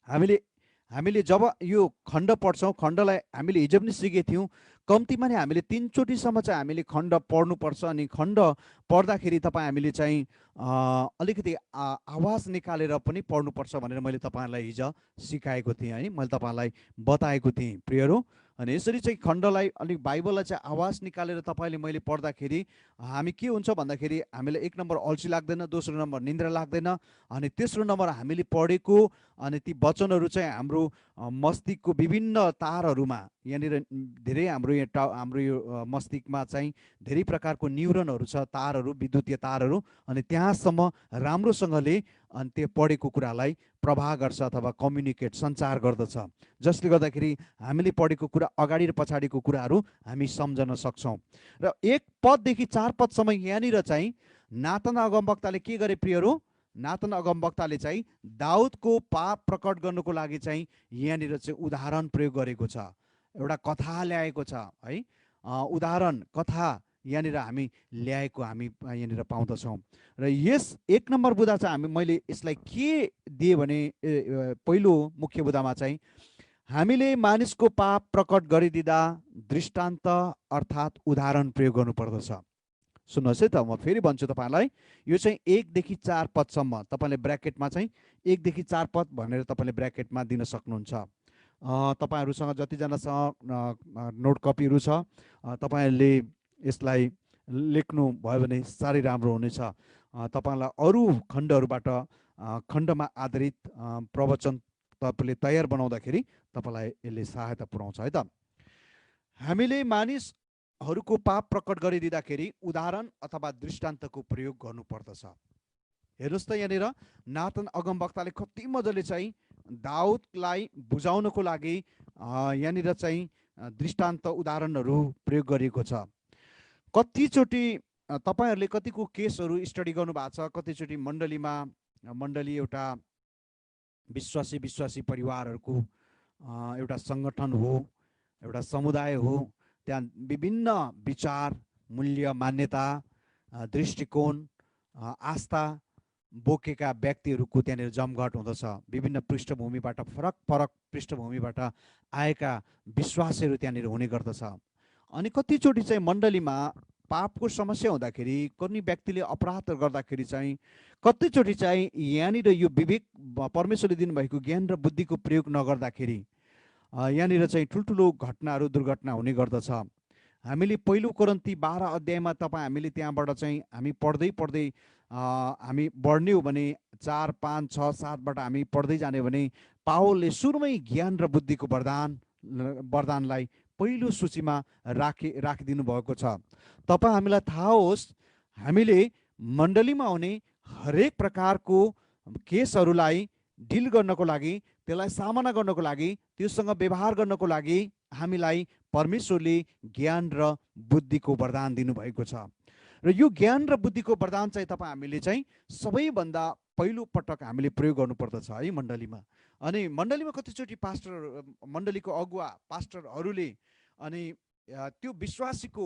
हामीले जब यो खण्ड पढ्छौँ, खण्डलाई हामीले हिजो पनि सिकेको थियौँ, कम्तीमा नै हामीले 3 चोटिसम्म चाहिँ हामीले खण्ड पढ्नुपर्छ। अनि खण्ड पढ्दाखेरि हामीले चाहिँ अलिकति आवाज निकालेर पनि पढ्नुपर्छ भनेर मैले तपाईँहरूलाई हिजो सिकाएको थिएँ है, मैले तपाईँलाई बताएको थिएँ प्रियहरू। अनि यसरी चाहिँ खण्डलाई अलिक बाइबललाई चाहिँ आवाज निकालेर तपाईँले मैले पढ्दाखेरि हामी के हुन्छ भन्दाखेरि हामीलाई 1 नम्बर अल्छी लाग्दैन, दोस्रो नम्बर निन्द्रा लाग्दैन, अनि तेस्रो नम्बर हामीले पढेको अनि ती वचनहरू चाहिँ हाम्रो मस्तिष्कको विभिन्न तारहरूमा यहाँनिर धेरै हाम्रो यो मस्तिष्कमा चाहिँ धेरै प्रकारको न्युरोनहरू छ, तारहरू, विद्युतीय तारहरू, अनि त्यहाँसम्म राम्रोसँगले अनि त्यो पढेको कुरालाई प्रभाव गर्छ अथवा कम्युनिकेट सञ्चार गर्दछ, जसले गर्दाखेरि हामीले पढेको कुरा अगाडि र पछाडिको कुराहरू हामी सम्झन सक्छौँ। र 1 पददेखि 4 पदसम्म यहाँनिर चाहिँ नातान अगमवक्ताले के गरे प्रियहरू? नातान अगमवक्ताले चाहिँ दाउदको पाप प्रकट गर्नुको लागि चाहिँ यहाँनिर चाहिँ उदाहरण प्रयोग गरेको छ, एउटा कथा ल्याएको छ है। उदाहरण कथा यहाँनिर हामी ल्याएको हामी यहाँनिर पाउँदछौँ। र यस 1 नम्बर बुँदा चाहिँ मैले यसलाई के दिएँ भने पहिलो मुख्य बुँदामा चाहिँ हामीले मानिसको पाप प्रकट गरिदिँदा दृष्टान्त अर्थात् उदाहरण प्रयोग गर्नुपर्दछ। सुन्नुहोस् है त, म फेरि भन्छु तपाईँलाई, यो चाहिँ 1 देखि 4 पदसम्म तपाईँले ब्र्याकेटमा चाहिँ 1 देखि 4 पद भनेर तपाईँले ब्र्याकेटमा दिन सक्नुहुन्छ। तपाईँहरूसँग जतिजनासँग नोट कपीहरू छ तपाईँहरूले यसलाई लेख्नु भयो भने साह्रै राम्रो हुनेछ। तपाईँलाई अरू खण्डहरूबाट खण्डमा आधारित प्रवचन तपाईँले तयार बनाउँदाखेरि तपाईँलाई यसले सहायता पुर्याउँछ है त। हामीले मानिसहरूको पाप प्रकट गरिदिँदाखेरि उदाहरण अथवा दृष्टान्तको प्रयोग गर्नुपर्दछ। हेर्नुहोस् त, यहाँनिर नातान अगमवक्ताले कति मजाले चाहिँ दाउदलाई बुझाउनको लागि यहाँनिर चाहिँ दृष्टान्त उदाहरणहरू प्रयोग गरिएको छ। कतिचोटि तपाईँहरूले कतिको केसहरू स्टडी गर्नुभएको छ, कतिचोटि मण्डली एउटा विश्वासी परिवारहरूको एउटा सङ्गठन हो, एउटा समुदाय हो। त्यहाँ विभिन्न विचार, मूल्य, मान्यता, दृष्टिकोण, आस्था बोकेका व्यक्तिहरूको त्यहाँनिर जमघट हुँदछ। विभिन्न पृष्ठभूमिबाट फरक पृष्ठभूमिबाट आएका विश्वासहरू त्यहाँनिर हुने गर्दछ। अनि कतिचोटि चाहिँ मण्डलीमा पापको समस्या हुँदाखेरि, कुनै व्यक्तिले अपराध गर्दाखेरि चाहिँ कतिचोटि चाहिँ यहाँनिर यो विवेक परमेश्वरले दिनुभएको ज्ञान र बुद्धिको प्रयोग नगर्दाखेरि यहाँनिर चाहिँ ठुल्ठुलो घटनाहरू, दुर्घटना हुने गर्दछ। हामीले पहिलो कोरिन्थी 12 अध्यायमा हामीले त्यहाँबाट चाहिँ हामी पढ्दै हामी बढ्ने हो भने 4, 5, 6, 7बाट हामी पढ्दै जाने भने पावलले सुरुमै ज्ञान र बुद्धिको वरदानलाई पहिलो सूचीमा राखिदिनु भएको छ। तपाईँ हामीलाई थाहा होस्, हामीले मण्डलीमा हुने हरेक प्रकारको केसहरूलाई डिल गर्नको लागि, त्यसलाई सामना गर्नको लागि, त्योसँग व्यवहार गर्नको लागि हामीलाई परमेश्वरले ज्ञान र बुद्धिको वरदान दिनुभएको छ। र यो ज्ञान र बुद्धिको वरदान चाहिँ हामीले चाहिँ सबैभन्दा पहिलो पटक हामीले प्रयोग गर्नुपर्दछ है मण्डलीमा। अनि मण्डलीमा कतिचोटि मण्डलीको अगुवा पास्टरहरूले अनि त्यो विश्वासीको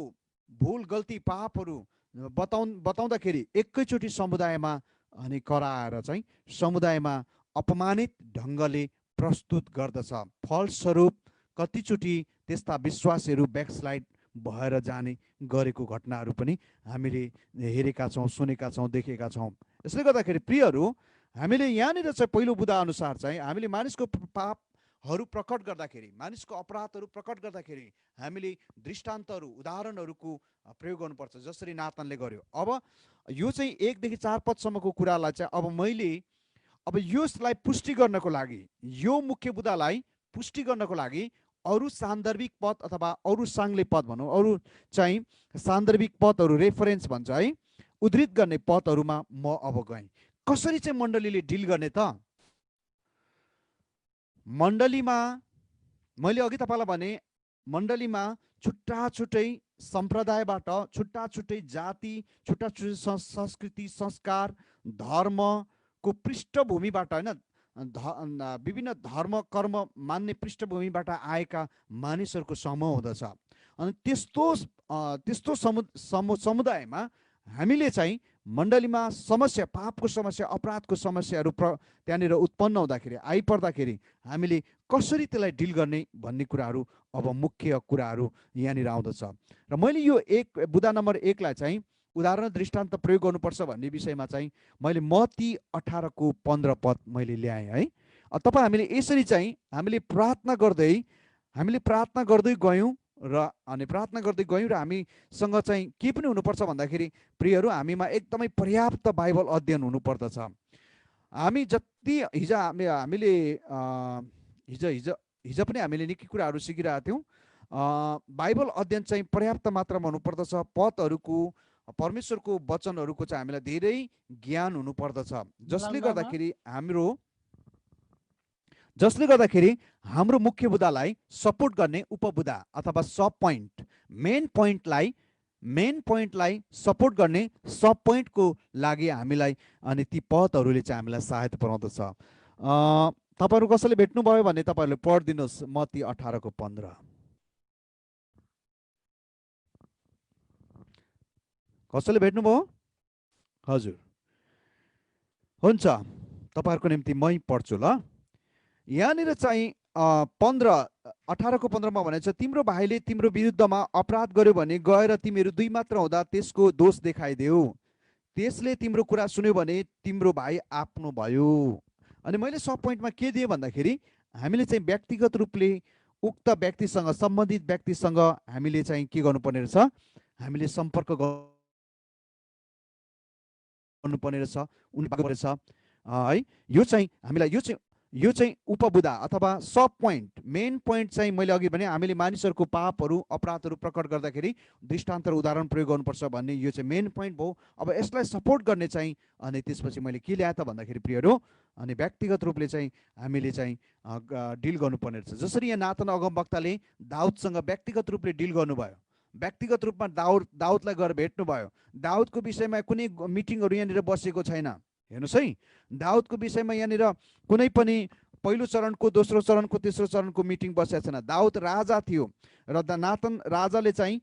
भुल गल्ती पापहरू बताउँदाखेरि एकैचोटि समुदायमा अनि कराएर चाहिँ समुदायमा अपमानित ढङ्गले प्रस्तुत गर्दछ। फलस्वरूप कतिचोटि त्यस्ता विश्वासीहरू ब्याकस्लाइड भएर जाने गरेको घटनाहरू पनि हामीले हेरेका छौँ, सुनेका छौँ, देखेका छौँ। यसले गर्दाखेरि प्रियहरू, हामीले यहाँनिर चाहिँ पहिलो बुँदा अनुसार चाहिँ हामीले मानिसको पापहरू प्रकट गर्दाखेरि, मानिसको अपराधहरू प्रकट गर्दाखेरि हामीले दृष्टान्तहरू, उदाहरणहरूको प्रयोग गर्नुपर्छ, जसरी नातानले गर्यो। अब यो चाहिँ 1 देखि 4 पदसम्मको कुरालाई चाहिँ अब यसलाई पुष्टि गर्नको लागि, यो मुख्य बुँदालाई पुष्टि गर्नको लागि अरू सान्दर्भिक पद अथवा अरू साङ्ले पद भनौँ, अरू चाहिँ सान्दर्भिक पदहरू, रेफरेन्स भन्छ है, उद्धृत गर्ने पदहरूमा म अब गएँ। कसरी चाहिँ मण्डलीले डिल गर्ने त? मण्डलीमा मैले अघि तपाईँलाई भने, मण्डलीमा छुट्टै सम्प्रदायबाट, छुट्टै जाति, छुट्टै संस्कृति, संस्कार, धर्मको पृष्ठभूमिबाट, होइन, विभिन्न धर्म कर्म मान्ने पृष्ठभूमिबाट आएका मानिसहरूको समूह हुँदछ। अनि त्यस्तो समुदायमा हामीले चाहिँ मण्डलीमा समस्या, पापको समस्या, अपराधको समस्याहरू त्यहाँनिर उत्पन्न हुँदाखेरि, आइपर्दाखेरि हामीले कसरी त्यसलाई डिल गर्ने भन्ने कुराहरू अब मुख्य कुराहरू यहाँनिर आउँदछ। र मैले यो बुँदा नम्बर 1लाई चाहिँ उदाहरण दृष्टान्त प्रयोग गर्नुपर्छ भन्ने विषयमा चाहिँ मैले मत्ती 18को 15 पद मैले ल्याएँ है। तपाईँ हामीले यसरी चाहिँ हामीले प्रार्थना गर्दै गयौँ र हामीसँग चाहिँ के पनि हुनुपर्छ भन्दाखेरि प्रियहरू, हामीमा एकदमै पर्याप्त बाइबल अध्ययन हुनुपर्दछ। हामी जति हिजो पनि हामीले निकै कुराहरू सिकिरहेका थियौँ। बाइबल अध्ययन चाहिँ पर्याप्त मात्रामा हुनुपर्दछ। पदहरूको परमेश्वरको वचनहरूको चाहिँ हामीलाई धेरै ज्ञान हुनुपर्दछ, जसले गर्दाखेरि हाम्रो मुख्य बुदालाई सपोर्ट गर्ने उपबुदा अथवा सब पोइन्ट मेन पोइन्टलाई सपोर्ट गर्ने सब पोइन्टको लागि हामीलाई अनि ती पदहरूले चाहिँ हामीलाई सहायता पुर्याउँदछ। तपाईँहरू कसैले भेट्नुभयो भने तपाईँहरूले पढिदिनुहोस् मत्ती 18:15। कसैले भेट्नुभयो? हजुर, हुन्छ, तपाईँहरूको निम्ति मै पढ्छु ल। यहाँनिर चाहिँ 18:15मा भनेको छ, तिम्रो भाइले तिम्रो विरुद्धमा अपराध गर्यो भने गएर तिमीहरू दुई मात्र हुँदा त्यसको दोष देखाइदेऊ। त्यसले तिम्रो कुरा सुन्यो भने तिम्रो भाइ आफ्नो भयो। अनि मैले सब पोइन्टमा के दिएँ भन्दाखेरि हामीले चाहिँ व्यक्तिगत रूपले उक्त व्यक्तिसँग, सम्बन्धित व्यक्तिसँग हामीले चाहिँ के गर्नुपर्ने रहेछ, हामीले सम्पर्क गर्नुपर्ने रहेछ, उनीहरूको है। यो चाहिँ हामीलाई यो चाहिँ उपबुदा अथवा सब पोइन्ट मेन पोइन्ट चाहिँ मैले अघि भने हामीले मानिसहरूको पापहरू अपराधहरू प्रकट गर्दाखेरि दृष्टान्त र उदाहरण प्रयोग गर्नुपर्छ भन्ने यो चाहिँ मेन पोइन्ट भयो। अब यसलाई सपोर्ट गर्ने चाहिँ अनि त्यसपछि मैले के ल्याएँ त भन्दाखेरि प्रियहरू, अनि व्यक्तिगत रूपले चाहिँ हामीले चाहिँ डिल गर्नुपर्ने रहेछ। जसरी यहाँ नातान अगमवक्ताले दाउदसँग व्यक्तिगत रूपले डिल गर्नुभयो, व्यक्तिगत रूपमा दाउदलाई गएर भेट्नुभयो। दाउदको विषयमा कुनै मिटिङहरू यहाँनिर बसेको छैन। हेर्नुहोस् है, दाउदको विषयमा यहाँनिर कुनै पनि पहिलो चरणको, दोस्रो चरणको, तेस्रो चरणको मिटिङ बसेको छैन। दाउद राजा थियो र नातान राजाले चाहिँ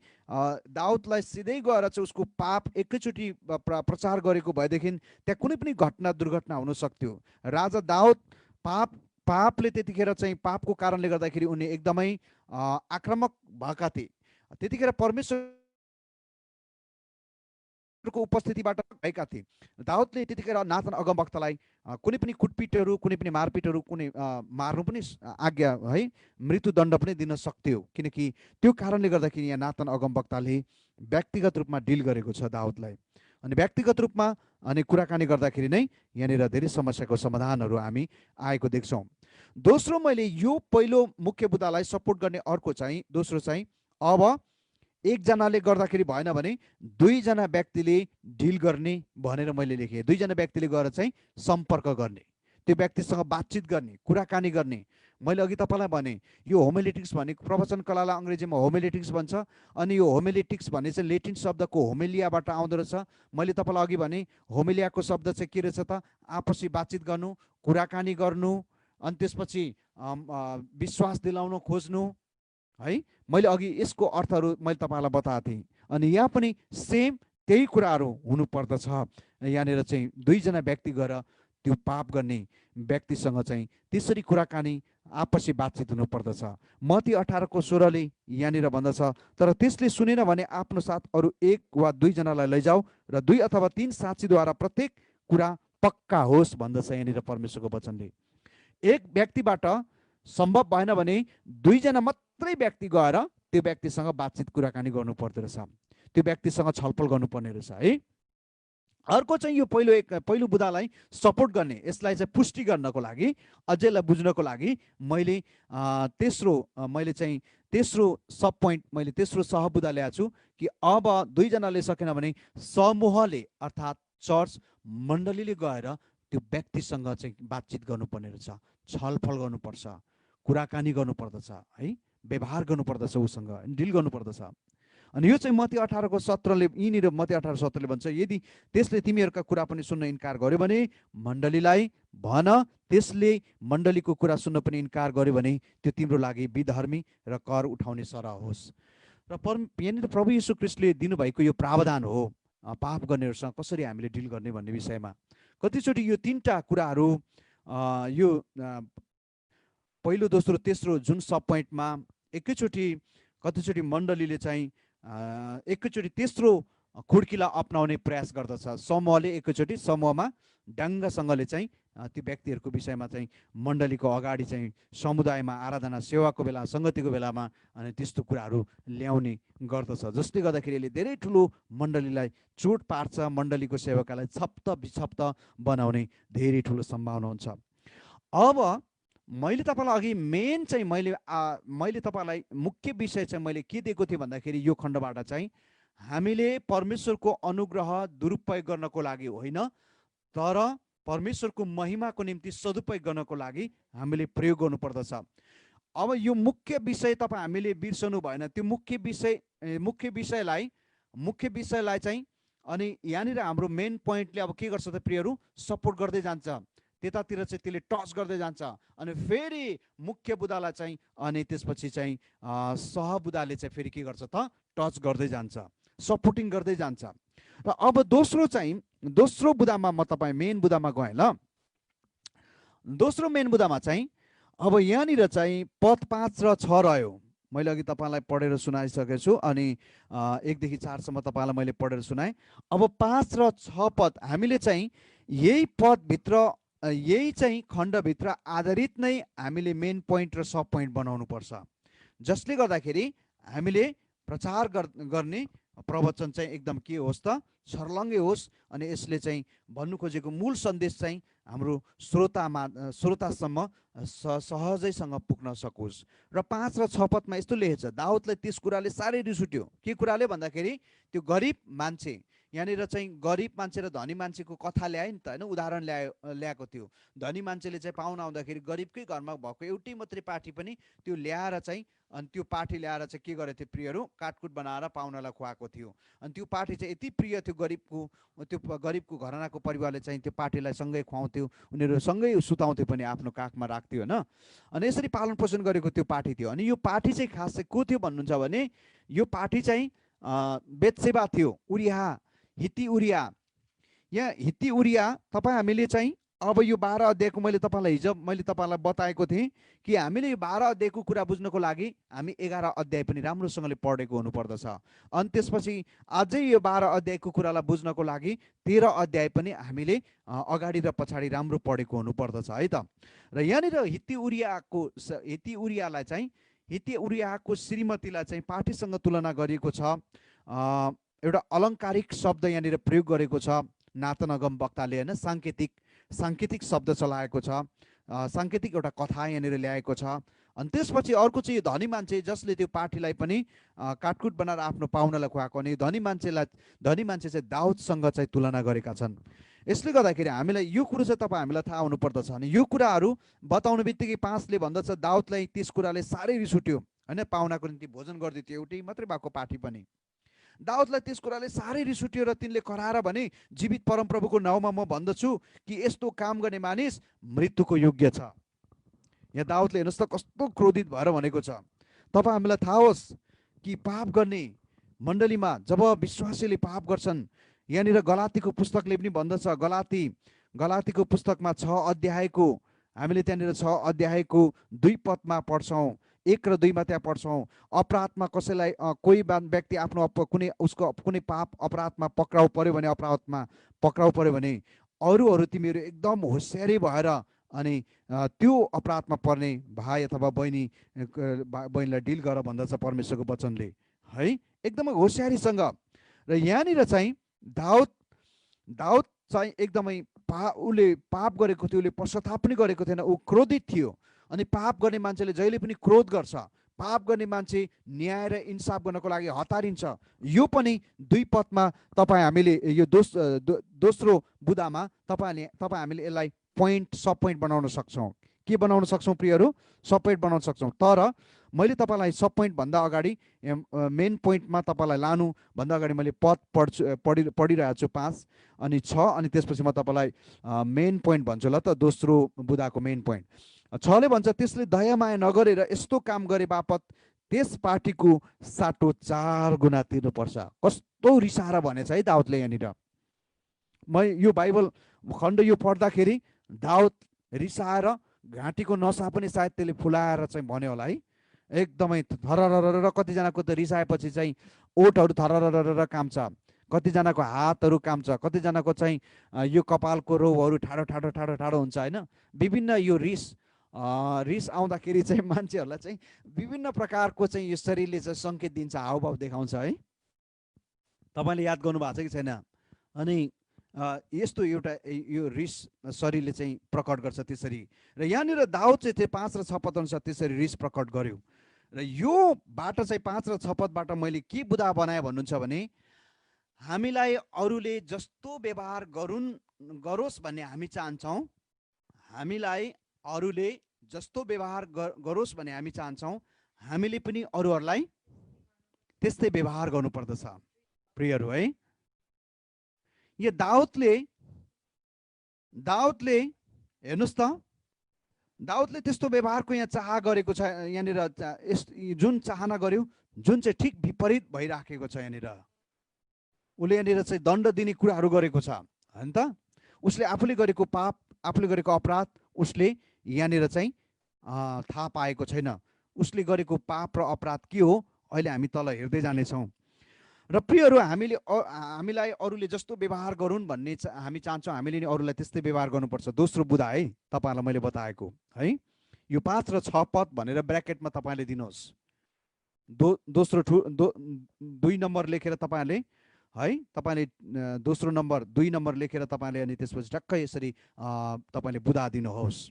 दाउदलाई सिधै गएर चाहिँ उसको पाप एकैचोटि प्रचार गरेको भएदेखि त्यहाँ कुनै पनि दुर्घटना हुन सक्थ्यो। राजा दाउद पापले त्यतिखेर चाहिँ पापको कारणले गर्दाखेरि उनी एकदमै आक्रामक भएका थिए। त्यतिखेर परमेश्वरको उपस्थितिबाट भएका थिए। दाउदले त्यतिखेर नातान अगमवक्तालाई कुनै पनि कुटपिटहरू, कुनै पनि मारपिटहरू, कुनै मार्नु पनि आज्ञा है, मृत्युदण्ड पनि दिन सक्थ्यो। किनकि त्यो कारणले गर्दाखेरि यहाँ नातान अगमवक्ताले व्यक्तिगत रूपमा डिल गरेको छ दाउदलाई। अनि व्यक्तिगत रूपमा अनि कुराकानी गर्दाखेरि नै यहाँनिर धेरै समस्याको समाधानहरू हामी आएको देख्छौँ। दोस्रो, मैले यो पहिलो मुख्य बुदालाई सपोर्ट गर्ने अर्को चाहिँ दोस्रो चाहिँ अब एकजनाले गर्दाखेरि भएन भने दुईजना व्यक्तिले डिल गर्ने भनेर मैले लेखेँ। दुईजना व्यक्तिले गएर चाहिँ सम्पर्क गर्ने, त्यो व्यक्तिसँग बातचित गर्ने, कुराकानी गर्ने। मैले अघि तपाईँलाई भने यो होमिलेटिक्स भन्ने प्रवचन कलालाई अङ्ग्रेजीमा होमिलेटिक्स भन्छ। अनि यो होमिलेटिक्स भन्ने चाहिँ लेटिन शब्दको होमिलियाबाट आउँदो रहेछ। मैले तपाईँलाई अघि भने होमिलियाको शब्द चाहिँ के रहेछ त, आपसी बातचित गर्नु, कुराकानी गर्नु, अनि त्यसपछि विश्वास दिलाउन खोज्नु है। मैले अघि यसको अर्थहरू मैले तपाईँलाई बताएको थिएँ। अनि यहाँ पनि सेम त्यही कुराहरू हुनुपर्दछ। यहाँनिर चाहिँ दुईजना व्यक्ति गएर त्यो पाप गर्ने व्यक्तिसँग चाहिँ त्यसरी कुराकानी, आपसी बातचित हुनुपर्दछ। मत्ती 18:16 यहाँनिर भन्दछ, तर त्यसले सुनेन भने आफ्नो साथ अरू एक वा दुईजनालाई लैजाऊ र 2 अथवा 3 साक्षीद्वारा प्रत्येक कुरा पक्का होस् भन्दछ यहाँनिर परमेश्वरको वचनले। एक व्यक्तिबाट सम्भव भएन भने दुईजना मात्रै व्यक्ति गएर त्यो व्यक्तिसँग बातचित कुराकानी गर्नु पर्दो रहेछ, त्यो व्यक्तिसँग छलफल गर्नुपर्ने रहेछ है। अर्को चाहिँ यो पहिलो बुदालाई सपोर्ट गर्ने, यसलाई चाहिँ पुष्टि गर्नको लागि, अझैलाई बुझ्नको लागि मैले तेस्रो सब पोइन्ट, मैले तेस्रो सहबुदा ल्याएको छु कि अब दुईजनाले सकेन भने समूहले अर्थात् चर्च मण्डलीले गएर त्यो व्यक्तिसँग चाहिँ बातचित गर्नुपर्ने रहेछ, छलफल गर्नुपर्छ, कुराकानी गर्नुपर्दछ है, व्यवहार गर्नुपर्दछ, उसँग डिल गर्नुपर्दछ। अनि यो चाहिँ मत्ती 18:17 यिनीहरू मत्ती 18:17 भन्छ, यदि त्यसले तिमीहरूका कुरा पनि सुन्न इन्कार गर्यो भने मण्डलीलाई भन, त्यसले मण्डलीको कुरा सुन्न पनि इन्कार गर्यो भने त्यो तिम्रो लागि विधर्मी र कर उठाउने सरह होस्। र यहाँनिर प्रभु येशू ख्रीष्टले दिनुभएको यो प्रावधान हो पाप गर्नेहरूसँग कसरी हामीले डिल गर्ने भन्ने विषयमा। कतिचोटि यो 3टा कुराहरू यो पहिलो, दोस्रो, तेस्रो जुन सब पोइन्टमा कतिचोटि मण्डलीले चाहिँ एकैचोटि तेस्रो खुड्कीलाई अपनाउने प्रयास गर्दछ। समूहले एकैचोटि समूहमा ढङ्गसँगले चाहिँ त्यो व्यक्तिहरूको विषयमा चाहिँ मण्डलीको अगाडि चाहिँ समुदायमा आराधना सेवाको बेला, सङ्गतिको बेलामा अनि त्यस्तो कुराहरू ल्याउने गर्दछ, जसले गर्दाखेरि यसले धेरै ठुलो मण्डलीलाई चोट पार्छ, मण्डलीको सेवकालाई विक्षप्त बनाउने धेरै ठुलो सम्भावना हुन्छ। अब मैले तपाईँलाई अघि मेन चाहिँ मैले तपाईँलाई मुख्य विषय चाहिँ मैले के दिएको थिएँ भन्दाखेरि यो खण्डबाट चाहिँ हामीले परमेश्वरको अनुग्रह दुरुपयोग गर्नको लागि होइन, तर परमेश्वरको महिमाको निम्ति सदुपयोग गर्नको लागि हामीले प्रयोग गर्नुपर्दछ। अब यो मुख्य विषय तपाईँ हामीले बिर्सनु भएन। त्यो मुख्य विषयलाई चाहिँ अनि यहाँनिर हाम्रो मेन पोइन्टले अब के गर्छ त प्रियहरू, सपोर्ट गर्दै जान्छ, त्यतातिर चाहिँ त्यसले टच गर्दै जान्छ। अनि फेरि मुख्य बुदालाई चाहिँ अनि त्यसपछि चाहिँ सहबुदाले चाहिँ फेरि के गर्छ त टच गर्दै जान्छ, सपोर्टिङ गर्दै जान्छ। र अब दोस्रो बुदामा म तपाईँ मेन बुदामा गएँ ल। दोस्रो मेन बुदामा चाहिँ अब यहाँनिर चाहिँ पद 5 र 6 रह्यो। मैले अघि तपाईँलाई पढेर सुनाइसकेको छु अनि 1 देखि 4 सम्म तपाईँलाई मैले पढेर सुनाएँ। अब 5 र 6 पद हामीले चाहिँ यही पदभित्र, यही चाहिँ खण्डभित्र आधारित नै हामीले मेन पोइन्ट र सब पोइन्ट बनाउनु पर्छ, जसले गर्दाखेरि हामीले प्रचार गर्ने प्रवचन चाहिँ एकदम के होस् त छर्लङ्गै होस् अनि यसले चाहिँ भन्नु खोजेको मूल सन्देश चाहिँ हाम्रो श्रोतासम्म सहजैसँग पुग्न सकोस्। र 5 र 6 पदमा यस्तो लेखेको छ, दाउदलाई त्यस कुराले साह्रै रिस उठ्यो। के कुराले भन्दाखेरि त्यो गरिब मान्छे, यहाँनिर चाहिँ गरिब मान्छे र धनी मान्छेको कथा ल्याए नि त होइन, उदाहरण ल्याएको थियो। धनी मान्छेले चाहिँ पाहुना आउँदाखेरि गरिबकै घरमा भएको एउटै मात्रै पाठी पनि त्यो ल्याएर चाहिँ अनि त्यो पाठी ल्याएर चाहिँ के गरेको थियो प्रियहरू, काटकुट बनाएर पाहुनालाई खुवाएको थियो। अनि त्यो पाठी चाहिँ यति प्रिय थियो गरिबको घरानाको परिवारले चाहिँ त्यो पाठीलाई सँगै खुवाउँथ्यो, उनीहरू सँगै सुताउँथ्यो पनि, आफ्नो काखमा राख्थ्यो होइन। अनि यसरी पालन पोषण गरेको त्यो पाठी थियो। अनि यो पाठी चाहिँ खास चाहिँ को थियो भन्नुहुन्छ भने यो पाठी चाहिँ बेतसेबा थियो, हित्ती उरिया। यहाँ हित्ती उरिया तपाईँ हामीले चाहिँ अब यो 12 अध्यायको मैले तपाईँलाई बताएको थिएँ कि हामीले यो 12 अध्यायको कुरा बुझ्नको लागि हामी 11 अध्याय पनि राम्रोसँगले पढेको हुनुपर्दछ। अनि त्यसपछि अझै यो 12 अध्यायको कुरालाई बुझ्नको लागि 13 अध्याय पनि हामीले अगाडि र पछाडि राम्रो पढेको हुनुपर्दछ है त। र यहाँनिर हित्ती उरियाको श्रीमतीलाई चाहिँ पाठीसँग तुलना गरिएको छ। एउटा अलङ्कारिक शब्द यहाँनिर प्रयोग गरेको छ नातनगम वक्ताले होइन, साङ्केतिक शब्द चलाएको छ, साङ्केतिक एउटा कथा यहाँनिर ल्याएको छ। अनि त्यसपछि अर्को चाहिँ यो धनी मान्छे जसले त्यो पाठीलाई पनि काटकुट बनाएर आफ्नो पाहुनालाई खुवाएको, अनि धनी मान्छे चाहिँ दाउदसँग चाहिँ तुलना गरेका छन्। यसले गर्दाखेरि हामीलाई यो कुरो चाहिँ हामीलाई थाहा हुनुपर्दछ। अनि यो कुराहरू बताउने बित्तिकै 5ले भन्दछ दाउदलाई त्यस कुराले साह्रै रिस उठ्यो होइन, पाहुनाको निम्ति भोजन गरिदियो, एउटै मात्रै भएको पाठी पनि। दाउदलाई त्यस कुराले साह्रै रिस उठ्यो र तिनले कराएर भने, जीवित परमप्रभुको नाउँमा म भन्दछु कि यस्तो काम गर्ने मानिस मृत्युको योग्य छ। यहाँ दाउदले हेर्नुहोस् त कस्तो क्रोधित भएर भनेको छ। तपाईँ हामीलाई थाहा होस् कि पाप गर्ने मण्डलीमा जब विश्वासीले पाप गर्छन्, यहाँनिर गलातीको पुस्तकले पनि भन्दछ, गलातीको पुस्तकमा 6 अध्यायको हामीले त्यहाँनिर 6 अध्यायको 2 पदमा पढ्छौँ, 1 र 2 मा त्यहाँ पढ्छौँ। अपराधमा कसैलाई कोही व्यक्ति उसको कुनै पाप अपराधमा पक्राउ पर्यो भने अरूहरू तिमीहरू एकदम होसियारी भएर अनि त्यो अपराधमा पर्ने भाइ अथवा बहिनीलाई डिल गर भन्दछ परमेश्वरको वचनले है, एकदमै होसियारीसँग। र यहाँनिर चाहिँ दाउद चाहिँ एकदमै उसले पाप गरेको थियो, उसले पश्चाताप पनि गरेको थिएन, ऊ क्रोधित थियो। अनि पाप गर्ने मान्छेले जहिले पनि क्रोध गर्छ, पाप गर्ने मान्छे न्याय र इन्साफ गर्नको लागि हतारिन्छ। यो पनि 2 पदमा हामीले यो दोस्रो बुदामा हामीले यसलाई सब पोइन्ट बनाउन सक्छौँ। के बनाउन सक्छौँ प्रियहरू? सब पोइन्ट बनाउन सक्छौँ। तर मैले तपाईँलाई सब पोइन्ट भन्दा अगाडि मेन पोइन्टमा तपाईँलाई लानु भन्दा अगाडि मैले पद पढिरहेको छु 5 अनि 6 अनि त्यसपछि म तपाईँलाई मेन पोइन्ट भन्छु ल त। दोस्रो बुदाको मेन पोइन्ट 6ले भन्छ, त्यसले दया माया नगरेर यस्तो काम गरे बापत त्यस पार्टीको साटो 4 गुणा तिर्नुपर्छ। कस्तो रिसाएर भनेछ है दाउदले यहाँनिर। म यो बाइबल खण्ड यो पढ्दाखेरि दाउद रिसाएर घाँटीको नसा पनि सायद त्यसले फुलाएर चाहिँ भन्यो होला है, एकदमै थररर। कतिजनाको त रिसाएपछि चाहिँ ओठहरू थररर काम्छ, कतिजनाको हातहरू काम्छ, कतिजनाको चाहिँ यो कपालको रोगहरू ठाडो हुन्छ होइन। विभिन्न यो रिस आउँदाखेरि चाहिँ मान्छेहरूलाई चाहिँ विभिन्न प्रकारको चाहिँ यो शरीरले चाहिँ सङ्केत दिन्छ, हावभाव देखाउँछ है। तपाईँले याद गर्नुभएको छ कि छैन? अनि यस्तो एउटा यो रिस शरीरले चाहिँ प्रकट गर्छ त्यसरी। र यहाँनिर दाउद चाहिँ 5 र 6 पद अनुसार त्यसरी रिस प्रकट गर्यो। र यो बाट चाहिँ 5 र 6 पदबाट मैले के बुदा बनाएँ भन्नुहुन्छ भने हामीलाई अरूले जस्तो व्यवहार गरोस् भन्ने हामी चाहन्छौँ। हामीलाई अरूले जस्तो व्यवहार गरोस् भन्ने हामी चाहन्छौँ। हामीले पनि अरूहरूलाई त्यस्तै व्यवहार गर्नुपर्दछ प्रियहरू है। यो दाउदले हेर्नुहोस् त, दाउदले त्यस्तो व्यवहारको यहाँ चाह गरेको छ। यहाँनिर जुन चाहना गर्यो, जुन चाहिँ ठिक विपरीत भइराखेको छ। यहाँनिर उसले यहाँनिर चाहिँ दण्ड दिने कुराहरू गरेको छ होइन त। उसले आफूले गरेको पाप, आफूले गरेको अपराध उसले यहाँनिर चाहिँ थाहा पाएको छैन। उसले गरेको पाप र अपराध के हो अहिले हामी तल हेर्दै जानेछौँ। र प्रियहरू, हामीलाई अरूले जस्तो व्यवहार गरून् भन्ने हामी चाहन्छौँ। हामीले नि अरूलाई त्यस्तै व्यवहार गर्नुपर्छ। दोस्रो बुदा है तपाईँहरूलाई मैले बताएको है, यो 5 र 6 पद भनेर ब्र्याकेटमा तपाईँले दिनुहोस्। दोस्रो 2 नम्बर लेखेर तपाईँले है, तपाईँले दोस्रो नम्बर 2 नम्बर लेखेर तपाईँले अनि त्यसपछि टक्कै यसरी तपाईँले बुदा दिनुहोस्,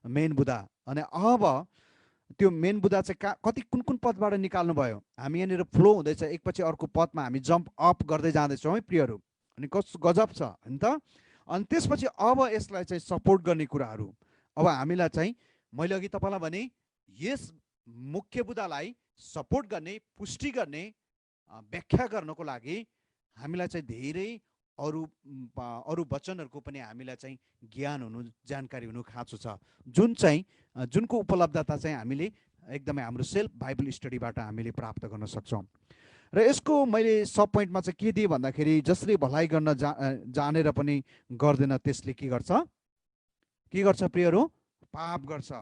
मेन बुदा। अनि अब त्यो मेन बुदा चाहिँ कति कुन पदबाट निकाल्नु भयो। हामी यहाँनिर फ्लो हुँदैछ, एकपछि अर्को पदमा हामी जम्प अप गर्दै जाँदैछौँ है प्रियहरू। अनि कस्तो गजब छ होइन त। अनि त्यसपछि अब यसलाई चाहिँ सपोर्ट गर्ने कुराहरू, अब हामीलाई चाहिँ मैले अघि तपाईँलाई भने यस मुख्य बुदालाई सपोर्ट गर्ने, पुष्टि गर्ने, व्याख्या गर्नको लागि हामीलाई चाहिँ धेरै अरू वचनहरूको पनि हामीलाई चाहिँ ज्ञान हुनु, जानकारी हुनु खाँचो छ, जुनको उपलब्धता चाहिँ हामीले एकदमै हाम्रो सेल्फ बाइबल स्टडीबाट हामीले प्राप्त गर्न सक्छौँ। र यसको मैले सब पोइन्टमा चाहिँ के दिएँ भन्दाखेरि, जसले भलाइ गर्न जानेर पनि गर्दैन त्यसले के गर्छ प्रियहरू, पाप गर्छ।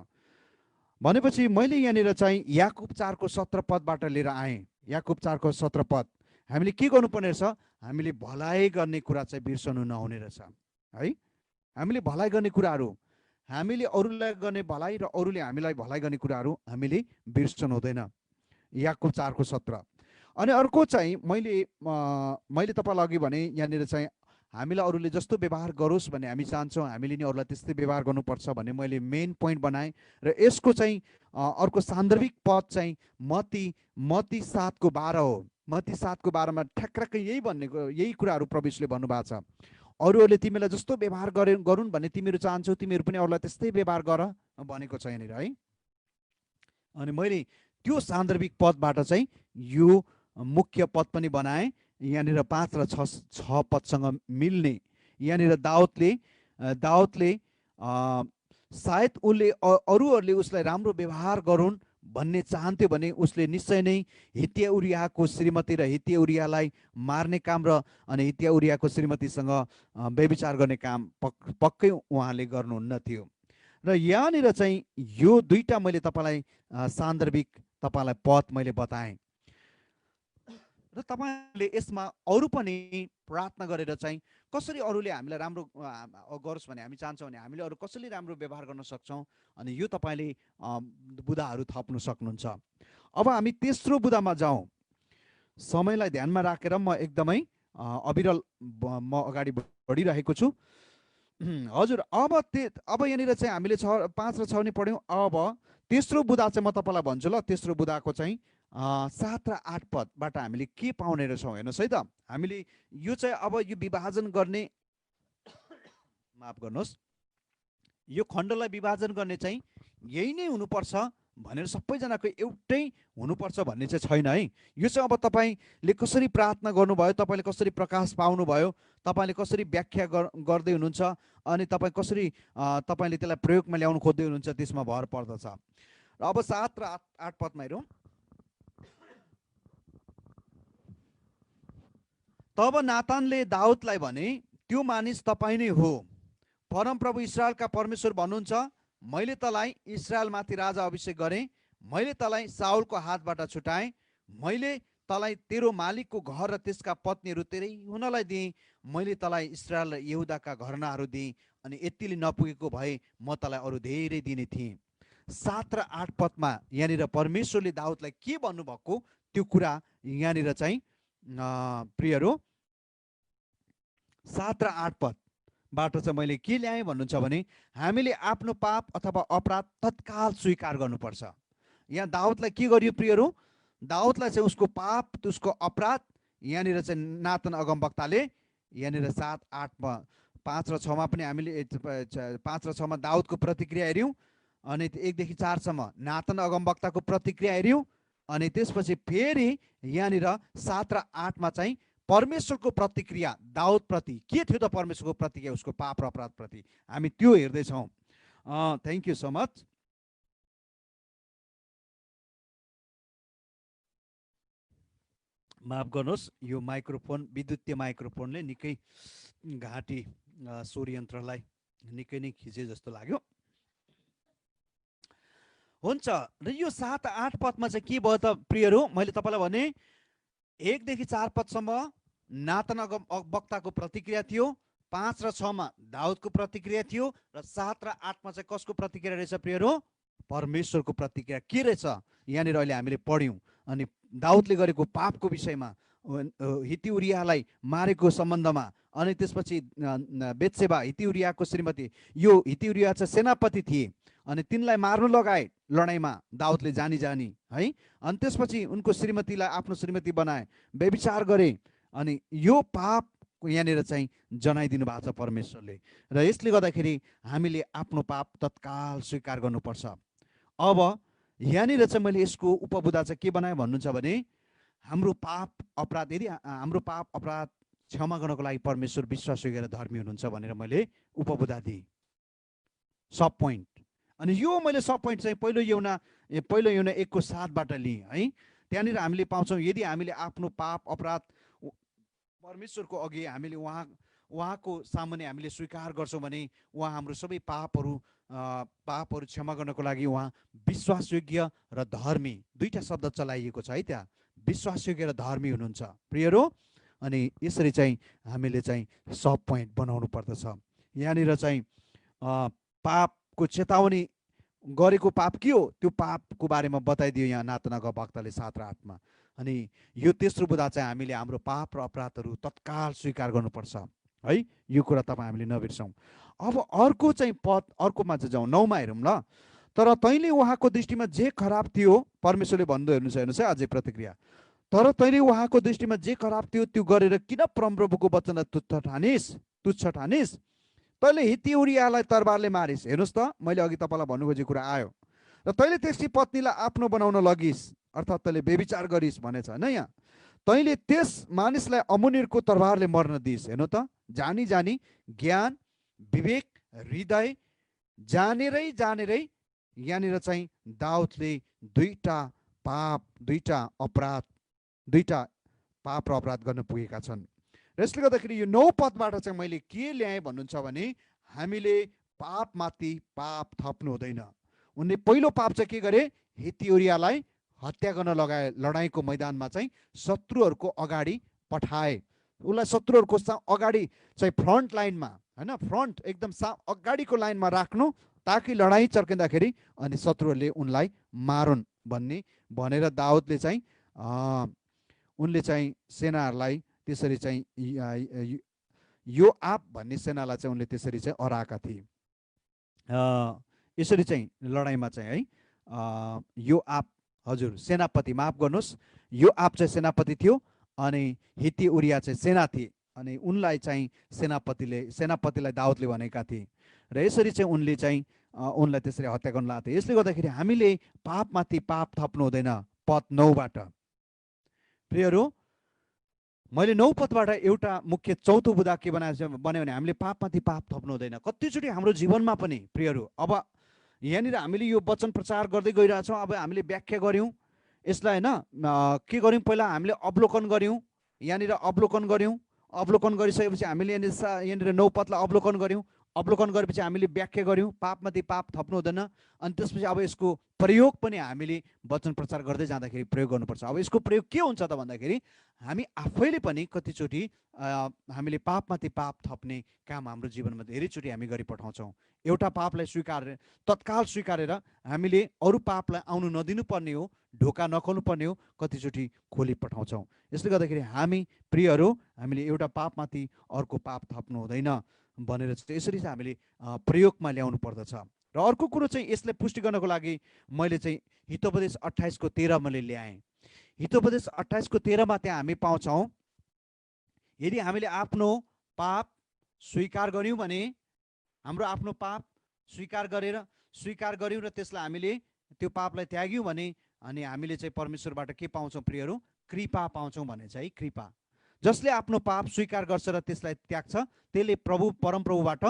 भनेपछि मैले यहाँनिर चाहिँ याकुब 4को 17 पदबाट लिएर आएँ। याकुब 4को 17 पद, हामीले के गर्नुपर्ने रहेछ, हामीले भलाइ गर्ने कुरा चाहिँ बिर्सनु नहुने रहेछ है। हामीले भलाइ गर्ने कुराहरू, हामीले अरूलाई गर्ने भलाइ र अरूले हामीलाई भलाइ गर्ने कुराहरू हामीले बिर्सनु हुँदैन। याकुब 4को 17। अनि अर्को चाहिँ मैले तपाईँलाई अघि भने यहाँनिर चाहिँ हामीलाई अरूले जस्तो व्यवहार गरोस् भन्ने हामी चाहन्छौँ, हामीले नि अरूलाई त्यस्तै व्यवहार गर्नुपर्छ भन्ने मैले मेन पोइन्ट बनाएँ। र यसको चाहिँ अर्को सान्दर्भिक पद चाहिँ मत्ती 7को 12 हो। मत्ती 7को 12मा ठ्याक्कै यही कुराहरू प्रभुले भन्नुभएको छ। अरूहरूले तिमीलाई जस्तो व्यवहार गरून् भन्ने तिमीहरू चाहन्छौ, तिमीहरू पनि अरूलाई त्यस्तै व्यवहार गर भनेको छ यहाँनिर है। अनि मैले त्यो सान्दर्भिक पदबाट चाहिँ यो मुख्य पद पनि बनाएँ, यहाँनिर 5 र 6 पदसँग मिल्ने। यहाँनिर दाउदले सायद अरूहरूले उसलाई राम्रो व्यवहार गरून् भन्ने चाहन्थ्यो भने उसले निश्चय नै हित्य उरियाको श्रीमती र हित्य उरियालाई मार्ने काम र अनि हित्य उरियाको श्रीमतीसँग व्यभिचार गर्ने काम पक्कै उहाँले गर्नुहुन्न थियो। र यहाँनिर चाहिँ यो दुईटा मैले तपाईँलाई सान्दर्भिक तपाईँलाई पद मैले बताएँ। र तपाईँले यसमा अरू पनि प्रार्थना गरेर चाहिँ कसरी अरूले हामीलाई राम्रो गरोस् भन्ने हामी चाहन्छौँ भने हामीले अरू कसरी राम्रो व्यवहार गर्न सक्छौँ, अनि यो तपाईँले बुदाहरू थप्नु सक्नुहुन्छ। अब हामी तेस्रो बुदामा जाउँ। समयलाई ध्यानमा राखेर म एकदमै अविरल म अगाडि बढिरहेको छु। हजुर, अब यहाँनिर चाहिँ हामीले 5 र 6 नै पढ्यौँ। अब तेस्रो बुदा चाहिँ म तपाईँलाई भन्छु ल। तेस्रो बुदाको चाहिँ 7 र 8 पदबाट हामीले के पाउने रहेछौँ हेर्नुहोस् है त। हामीले यो चाहिँ अब यो विभाजन गर्ने, माफ गर्नुहोस्, यो खण्डलाई विभाजन गर्ने चाहिँ यही नै हुनुपर्छ भनेर सबैजनाको एउटै हुनुपर्छ भन्ने चाहिँ छैन है। यो चाहिँ अब तपाईँले कसरी प्रार्थना गर्नुभयो, तपाईँले कसरी प्रकाश पाउनुभयो, तपाईँले कसरी व्याख्या गर्दै हुनुहुन्छ, अनि तपाईँ कसरी तपाईँले त्यसलाई प्रयोगमा ल्याउनु खोज्दै हुनुहुन्छ त्यसमा भर पर्दछ। र अब 7 र 8 पदमा हेरौँ। तब नातानले दाउदलाई भने, त्यो मानिस तपाईँ नै हो, परमप्रभु इस्राएलका परमेश्वर भन्नुहुन्छ, मैले तँलाई इस्राएलमाथि राजा अभिषेक गरेँ, मैले तँलाई साउलको हातबाट छुटाएँ, मैले तँलाई तेरो मालिकको घर र त्यसका पत्नीहरू तेरै हुनलाई दिएँ, मैले तँलाई इस्राएल र यहुदाका घरनाहरू दिएँ, अनि यतिले नपुगेको भए म तँलाई अरू धेरै दिने थिएँ। 7 र 8 पदमा यहाँनिर परमेश्वरले दाउदलाई के भन्नुभएको त्यो कुरा यहाँनिर चाहिँ प्रियहरू 7 र 8 पदबाट चाहिँ मैले के ल्याएँ भन्नुहुन्छ भने, हामीले आफ्नो पाप अथवा अपराध तत्काल स्वीकार गर्नुपर्छ। यहाँ दाउदलाई के गरियो प्रियहरू, दाउदलाई चाहिँ उसको पाप, उसको अपराध यहाँनिर चाहिँ नातन अगमवक्ताले यहाँनिर 7, 8मा 5 र 6मा पनि हामीले 5 र 6मा दाउदको प्रतिक्रिया हेऱ्यौँ, अनि 1 देखि 4 सम्म नातन अगमवक्ताको प्रतिक्रिया हेऱ्यौँ, अनि त्यसपछि फेरि यहाँनिर 7 र 8मा चाहिँ परमेश्वरको प्रतिक्रिया दाउदप्रति के थियो त परमेश्वरको प्रतिक्रिया उसको पाप र अपराधप्रति, हामी त्यो हेर्दैछौँ। Thank you so much. माफ गर्नुहोस्, यो माइक्रोफोन विद्युतीय माइक्रोफोनले निकै घाँटी स्वर यन्त्रलाई निकै नै खिचे जस्तो लाग्यो। हुन्छ, र यो 7, 8 पदमा चाहिँ के भयो त प्रियहरू, मैले तपाईँलाई भने 1 देखि 4 पदसम्म नातन अगमवक्ताको प्रतिक्रिया थियो, 5 र 6मा दाउदको प्रतिक्रिया थियो, र 7 र 8मा चाहिँ कसको प्रतिक्रिया रहेछ प्रियहरू? परमेश्वरको प्रतिक्रिया के रहेछ यहाँनिर अहिले हामीले पढ्यौँ। अनि दाउदले गरेको पापको विषयमा, हित्ती उरियालाई मारेको सम्बन्धमा, अनि त्यसपछि बेत्सेबा हित्ती उरियाको श्रीमती, यो हित्ती उरिया चाहिँ सेनापति थिए अनि तिनलाई मार्नु लगाए लडाइँमा दाउदले जानी है। अनि त्यसपछि उनको श्रीमतीलाई आफ्नो श्रीमती बनाए, व्यभिचार गरे, अनि यो पाप यहाँनिर चाहिँ जनाइदिनु भएको छ परमेश्वरले। र यसले गर्दाखेरि हामीले आफ्नो पाप तत्काल स्वीकार गर्नुपर्छ। अब यहाँनिर चाहिँ मैले यसको उपबुधा चाहिँ के बनाएँ भन्नुहुन्छ भने, हाम्रो पाप अपराध, यदि हाम्रो पाप अपराध क्षमा गर्नको लागि परमेश्वर विश्वास गरेर धर्मी हुनुहुन्छ भनेर मैले उपबुधा दिएँ, सब पोइन्ट। अनि यो मैले सब पोइन्ट चाहिँ पहिलो युहन्ना 1:7बाट लिएँ है। त्यहाँनिर हामीले पाउँछौँ, यदि हामीले आफ्नो पाप अपराध परमेश्वरको अघि हामीले उहाँको सामुन्ने हामीले स्वीकार गर्छौँ भने उहाँ हाम्रो सबै पापहरू क्षमा गर्नको लागि उहाँ विश्वासयोग्य र धर्मी, दुईटा शब्द चलाइएको छ है त्यहाँ, विश्वासयोग्य र धर्मी हुनुहुन्छ प्रियहरू। अनि यसरी चाहिँ हामीले चाहिँ सब पोइन्ट बनाउनु पर्दछ। यहाँनिर चाहिँ पापको चेतावनी गरेको पाप के हो त्यो पापको बारेमा बताइदियो यहाँ नातन अगमवक्ताले 7 र 8मा। अनि यो तेस्रो बुधा चाहिँ हामीले हाम्रो पाप र अपराधहरू तत्काल स्वीकार गर्नुपर्छ है, यो कुरा तपाईँ हामीले नबिर्सौँ। अब अर्को चाहिँ पद, अर्कोमा चाहिँ जाउँ, 9मा हेरौँ ल। तर तैँले उहाँको दृष्टिमा जे खराब थियो, परमेश्वरले भन्दै हेर्नुहोस् है अझै प्रतिक्रिया, तर तैँले उहाँको दृष्टिमा जे खराब थियो त्यो गरेर किन परमप्रभुको वचनलाई तुच्छ ठानिस्? तैँले हित्ती उरियालाई तरबारले मारिस्। हेर्नुहोस् त, मैले अघि तपाईँलाई भन्नु खोजेको कुरा आयो। र तैँले त्यसकी पत्नीलाई आफ्नो बनाउन लगिस्, अर्थात् तैँले व्यभिचार गरिस् भनेछ होइन यहाँ। तैँले त्यस मानिसलाई अमुनीरको तरबारले मर्न दिइस्। हेर्नु त, जानी ज्ञान विवेक हृदय जानेरै यहाँनिर चाहिँ दाउदले दुईटा पाप र अपराध गर्न पुगेका छन्। र यसले गर्दाखेरि यो 9 पदबाट चाहिँ मैले के ल्याएँ भन्नुहुन्छ भने, हामीले पापमाथि पाप थप्नु हुँदैन। उनले पहिलो पाप चाहिँ के गरे, हित्ती उरियालाई हत्या गर्न लगाए, लडाइँको मैदानमा चाहिँ शत्रुहरूको अगाडि पठाए, उसलाई शत्रुहरूको अगाडि चाहिँ फ्रन्ट लाइनमा होइन, फ्रन्ट एकदम अगाडिको लाइनमा राख्नु ताकि लडाइँ चर्किँदाखेरि अनि शत्रुहरूले उनलाई मारुन् भनेर दाउदले चाहिँ उनले चाहिँ सेनाहरूलाई त्यसरी चाहिँ योआब भन्ने सेनालाई चाहिँ उनले त्यसरी चाहिँ हराएका थिए। यसरी चाहिँ लडाइँमा चाहिँ है योआब, हजुर सेनापति, माफ गर्नुहोस्, योआब चाहिँ सेनापति थियो अनि हित्ती उरिया चाहिँ सेना थिए, अनि उनलाई चाहिँ सेनापतिलाई दाउदले भनेका थिए। र यसरी चाहिँ उनलाई त्यसरी हत्या गर्न लागेको थियो। यसले गर्दाखेरि हामीले पापमाथि पाप थप्नु हुँदैन। पद 9बाट प्रियहरू, मैले 9 पदबाट एउटा मुख्य चौथो बुधा के बनायो भने हामीले पापमाथि पाप थप्नु हुँदैन। कतिचोटि हाम्रो जीवनमा पनि प्रियहरू, अब यहाँनिर हामीले यो वचन प्रचार गर्दै गइरहेछौँ, अब हामीले व्याख्या गऱ्यौँ यसलाई होइन, के गऱ्यौँ, पहिला हामीले अवलोकन गऱ्यौँ, यहाँनिर अवलोकन गरिसकेपछि हामीले यहाँनिर 9 पदलाई अवलोकन गऱ्यौँ, अवलोकन गरेपछि हामीले व्याख्या गऱ्यौँ, पापमाथि पाप थप्नु हुँदैन। अनि त्यसपछि अब यसको प्रयोग पनि हामीले वचन प्रचार गर्दै जाँदाखेरि प्रयोग गर्नुपर्छ। अब यसको प्रयोग के हुन्छ त भन्दाखेरि, हामी आफैले पनि कतिचोटि हामीले पापमाथि पाप थप्ने काम हाम्रो जीवनमा धेरैचोटि हामी गरिपठाउँछौँ। एउटा पापलाई तत्काल स्वीकारेर हामीले अरू पापलाई आउनु नदिनु पर्ने हो, ढोका नखोल्नु पर्ने हो, कतिचोटि खोली पठाउँछौँ। यसले गर्दाखेरि हामी प्रियहरू, हामीले एउटा पापमाथि अर्को पाप थप्नु हुँदैन भनेर चाहिँ यसरी चाहिँ हामीले प्रयोगमा ल्याउनु पर्दछ। र अर्को कुरो चाहिँ यसलाई पुष्टि गर्नको लागि मैले चाहिँ हितोपदेश 28:13 मैले ल्याएँ। हितोपदेश 28:13 त्यहाँ हामी पाउँछौँ, यदि हामीले आफ्नो पाप स्वीकार गर्यौँ भने, हाम्रो आफ्नो पाप स्वीकार गर्यौँ र त्यसलाई हामीले त्यो पापलाई त्याग्यौँ भने अनि हामीले चाहिँ परमेश्वरबाट के पाउँछौँ प्रियहरू? कृपा पाउँछौँ भने चाहिँ कृपा। जसले आफ्नो पाप स्वीकार गर्छ र त्यसलाई त्याग्छ त्यसले परमप्रभुबाट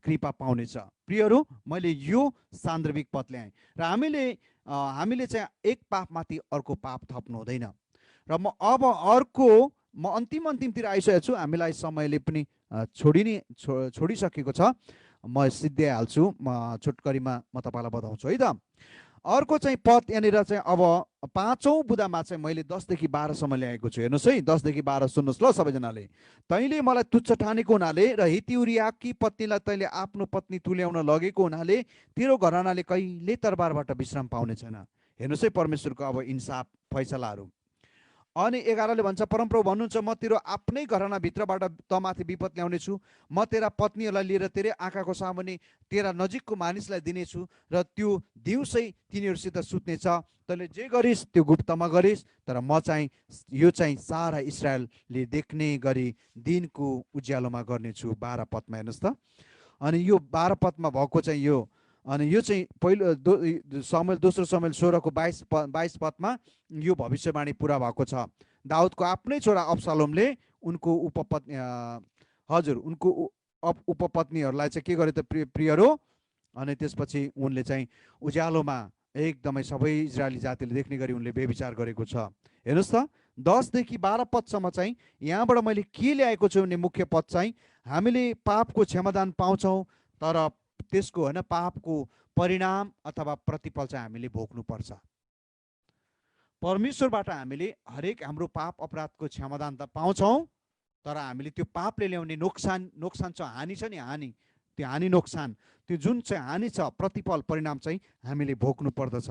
कृपा पाउनेछ। प्रियहरू, मैले यो सान्दर्भिक पद ल्याएँ र हामीले चाहिँ एक पापमाथि अर्को पाप थप्नु हुँदैन। र म अब अर्को अन्तिमतिर आइसकेको छु। हामीलाई समयले पनि छोडिसकेको छ। म सिद्ध्याइहाल्छु, म छोटकरीमा म तपाईँलाई बताउँछु है त। अर्को चाहिँ पद यहाँनिर चाहिँ अब 5औं बुदामा चाहिँ मैले 10 देखि 12 सम्म ल्याएको छु। हेर्नुहोस् है, 10 देखि 12 सुन्नुहोस् ल सबैजनाले। तैँले मलाई तुच्छ ठानेको हुनाले र हिती उरियाकी पत्नीलाई तैँले आफ्नो पत्नी तुल्याउन लगेको हुनाले तेरो घरानाले कहिले तरबारबाट विश्राम पाउने छैन। हेर्नुहोस् है परमेश्वरको अब इन्साफ फैसलाहरू। अनि 11ले भन्छ, परमप्रभु भन्नुहुन्छ, म तेरो आफ्नै घरानाभित्रबाट तमाथि विपद ल्याउने छु। म तेरा पत्नीहरूलाई लिएर तेरै आँखाको सामुन्ने तेरा नजिकको मानिसलाई दिनेछु र त्यो दिउँसै तिनीहरूसित सुत्नेछ। तैँले जे गरिस् त्यो गुप्तमा गरिस्, तर म चाहिँ यो चाहिँ सारा इस्राएलले देख्ने गरी दिनको उज्यालोमा गर्नेछु। 12 पदमा हेर्नुहोस् त। अनि यो 12 पदमा भएको चाहिँ यो, अनि यो चाहिँ पहिलो दोस्रो समुएल 16को 22 पदमा यो भविष्यवाणी पुरा भएको छ। दाउदको आफ्नै छोरा अब्सलोमले उनको उपपत्नीहरूलाई चाहिँ के गरे त प्रियहरू? अनि त्यसपछि उनले चाहिँ उज्यालोमा एकदमै सबै इजरायली जातिले देख्ने गरी उनले व्यभिचार गरेको छ। हेर्नुहोस् त, 10 देखि 12 पदसम्म चाहिँ यहाँबाट मैले के ल्याएको छु भने मुख्य पद चाहिँ हामीले पापको क्षमादान पाउँछौँ, तर त्यसको होइन पापको परिणाम अथवा प्रतिफल चाहिँ हामीले भोग्नुपर्छ। परमेश्वरबाट हामीले हरेक हाम्रो पाप अपराधको क्षमादान त पाउँछौँ, तर हामीले त्यो पापले ल्याउने नोक्सान छ, हानि छ नि, त्यो हानि नोक्सान, त्यो जुन चाहिँ हानि छ प्रतिफल परिणाम चाहिँ हामीले भोग्नु पर्दछ।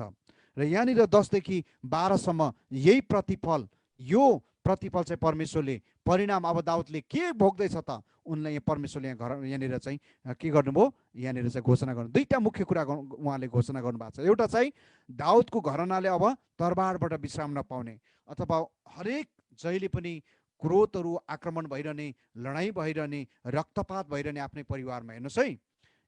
र यहाँनिर 10 देखि 12 सम्म यही प्रतिफल, यो प्रतिफल चाहिँ परमेश्वरले परिणाम अब दाउदले के भोग्दैछ त उनलाई परमेश्वरले यहाँनिर चाहिँ के गर्नुभयो? यहाँनिर चाहिँ घोषणा गर्नु। दुईटा मुख्य कुरा उहाँले घोषणा गर्नुभएको छ। एउटा चाहिँ दाउदको घरानाले अब तरबारबाट विश्राम नपाउने, अथवा हरेक जहिले पनि क्रोधहरू आक्रमण भइरहने, लडाइँ भइरहने, रक्तपात भइरहने आफ्नै परिवारमा। हेर्नुहोस् है,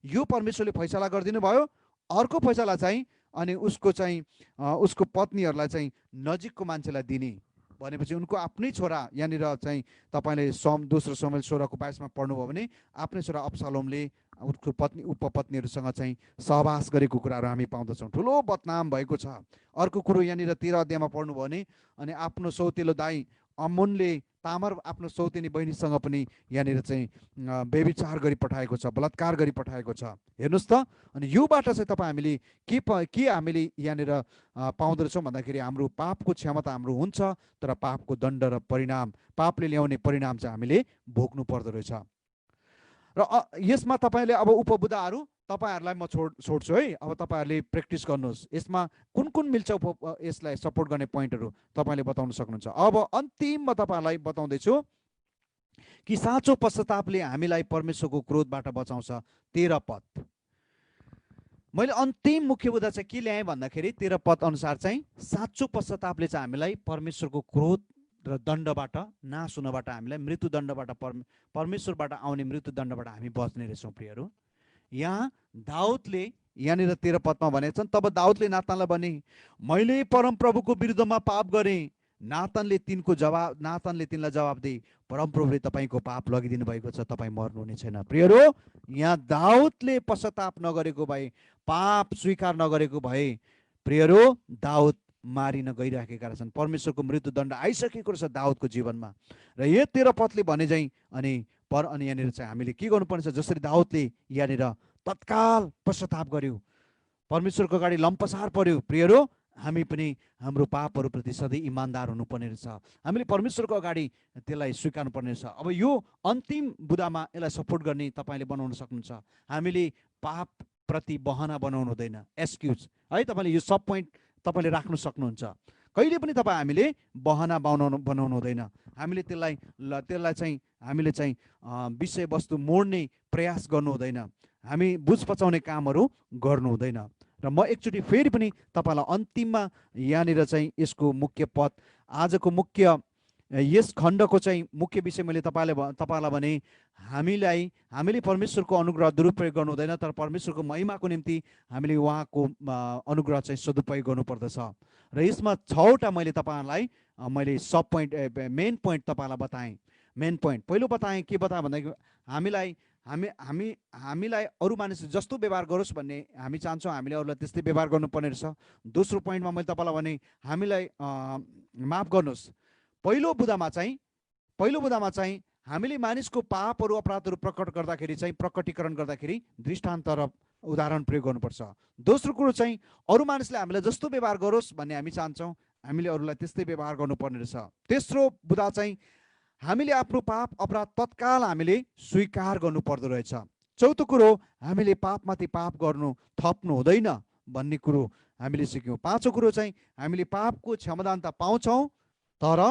यो परमेश्वरले फैसला गरिदिनु भयो। अर्को फैसला चाहिँ अनि उसको पत्नीहरूलाई चाहिँ नजिकको मान्छेलाई दिने भनेपछि उनको आफ्नै छोरा, यहाँनिर चाहिँ तपाईँले दोस्रो समुएल 16को 22 पढ्नुभयो भने आफ्नै छोरा अब्सलोमले उसको उपपत्नीहरूसँग चाहिँ सहवास गरेको कुराहरू हामी पाउँदछौँ। ठुलो बदनाम भएको छ। अर्को कुरो यहाँनिर 13 अध्यायमा पढ्नुभयो भने अनि आफ्नो सौतेलो दाइ अम्मोनले तामर आफ्नो सौतेनी बहिनीसँग पनि यहाँनिर चाहिँ व्यभिचार गरी पठाएको छ, बलात्कार गरी पठाएको छ। हेर्नुहोस् त। अनि योबाट चाहिँ तपाईँ हामीले के हामीले यहाँनिर पाउँदछौँ भन्दाखेरि हाम्रो पापको क्षमता हाम्रो हुन्छ, तर पापको दण्ड र परिणाम, पापले ल्याउने परिणाम चाहिँ हामीले भोग्नु पर्दो रहेछ। र यसमा तपाईँले अब उपबुदाहरू तपाईँहरूलाई म छोड्छु है। अब तपाईँहरूले प्र्याक्टिस गर्नुहोस्। यसमा कुन मिल्छ यसलाई सपोर्ट गर्ने पोइन्टहरू तपाईँले बताउन सक्नुहुन्छ। अब अन्तिममा तपाईँहरूलाई बताउँदैछु कि साँचो पश्चातापले हामीलाई परमेश्वरको क्रोधबाट बचाउँछ। 13 पद मैले अन्तिम मुख्य बुदा चाहिँ के ल्याएँ भन्दाखेरि 13 पद अनुसार चाहिँ साँचो पश्चातापले चाहिँ हामीलाई परमेश्वरको क्रोध र दण्डबाट, नाश हुनबाट, हामीलाई मृत्युदण्डबाट, परमेश्वरबाट आउने मृत्युदण्डबाट हामी बच्ने रहेछौँ। प्रियहरू, यहाँ दाउदले यहाँनिर 13 पदमा भनेको छन्, तब दाउदले नातानलाई भने, मैले परमप्रभुको विरुद्धमा पाप गरेँ। नातानले तिनलाई जवाब दिए, परमप्रभुले तपाईँको पाप लगिदिनु भएको छ, तपाईँ मर्नुहुने छैन। प्रियहरू, यहाँ दाउदले पश्चाताप नगरेको भए, पाप स्वीकार नगरेको भए प्रियहरू दाउद मारिन गइराखेका रहेछन्। परमेश्वरको मृत्युदण्ड आइसकेको रहेछ दाउदको जीवनमा। र यो 13 पदले भने चाहिँ अनि यहाँनिर चाहिँ हामीले के गर्नुपर्छ? जसरी दाउदले यहाँनिर तत्काल पश्चाताप गर्यो, परमेश्वरको अगाडि लम्पसार पर्यो, प्रियहरू हामी पनि हाम्रो पापहरूप्रति सधैँ इमान्दार हुनुपर्ने रहेछ। हामीले परमेश्वरको अगाडि त्यसलाई स्वीकार्नु पर्ने रहेछ। अब यो अन्तिम बुदामा यसलाई सपोर्ट गर्ने तपाईँले बनाउन सक्नुहुन्छ। हामीले पाप प्रति बहाना बनाउनु हुँदैन, एक्सक्युज है। तपाईँले यो सब पोइन्ट तपाईँले राख्नु सक्नुहुन्छ। कहिले पनि हामीले बहाना बनाउनु हुँदैन। हामीले त्यसलाई चाहिँ हामीले चाहिँ विषयवस्तु मोड्ने प्रयास गर्नु हुँदैन। हामी बुझ पचाउने कामहरू गर्नु हुँदैन। र म एकचोटि फेरि पनि तपाईँलाई अन्तिममा यहाँनिर चाहिँ यसको मुख्य पद, आजको मुख्य यस खण्डको चाहिँ मुख्य विषय मैले तपाईँलाई भने हामीले परमेश्वरको अनुग्रह दुरुपयोग गर्नु हुँदैन, तर परमेश्वरको महिमाको निम्ति हामीले उहाँको अनुग्रह चाहिँ सदुपयोग गर्नुपर्दछ। र यसमा 6वटा मैले तपाईँहरूलाई मैले सब पोइन्ट मेन पोइन्ट तपाईँलाई बताएँ। मेन पोइन्ट पहिलो बताएँ, के बताएँ भन्दाखेरि हामीलाई अरू मानिस जस्तो व्यवहार गरोस् भन्ने हामी चाहन्छौँ, हामीले अरूलाई त्यस्तै व्यवहार गर्नुपर्ने रहेछ। दोस्रो पोइन्टमा मैले तपाईँलाई भने हामीलाई माफ गर्नुहोस्। पहिलो बुँदामा चाहिँ हामीले मानिसको पापहरू अपराधहरू प्रकटीकरण गर्दाखेरि दृष्टान्त र उदाहरण प्रयोग गर्नुपर्छ। दोस्रो कुरो चाहिँ अरू मानिसले हामीलाई जस्तो व्यवहार गरोस् भन्ने हामी चाहन्छौँ, हामीले अरूलाई त्यस्तै व्यवहार गर्नुपर्ने रहेछ। तेस्रो बुँदा चाहिँ हामीले आफ्नो पाप अपराध तत्काल हामीले स्वीकार गर्नु पर्दो रहेछ। चौथो कुरो, हामीले पापमाथि पाप थप्नु हुँदैन भन्ने कुरो हामीले सिक्यौँ। पाँचौँ कुरो चाहिँ हामीले पापको क्षमदान त पाउँछौँ, तर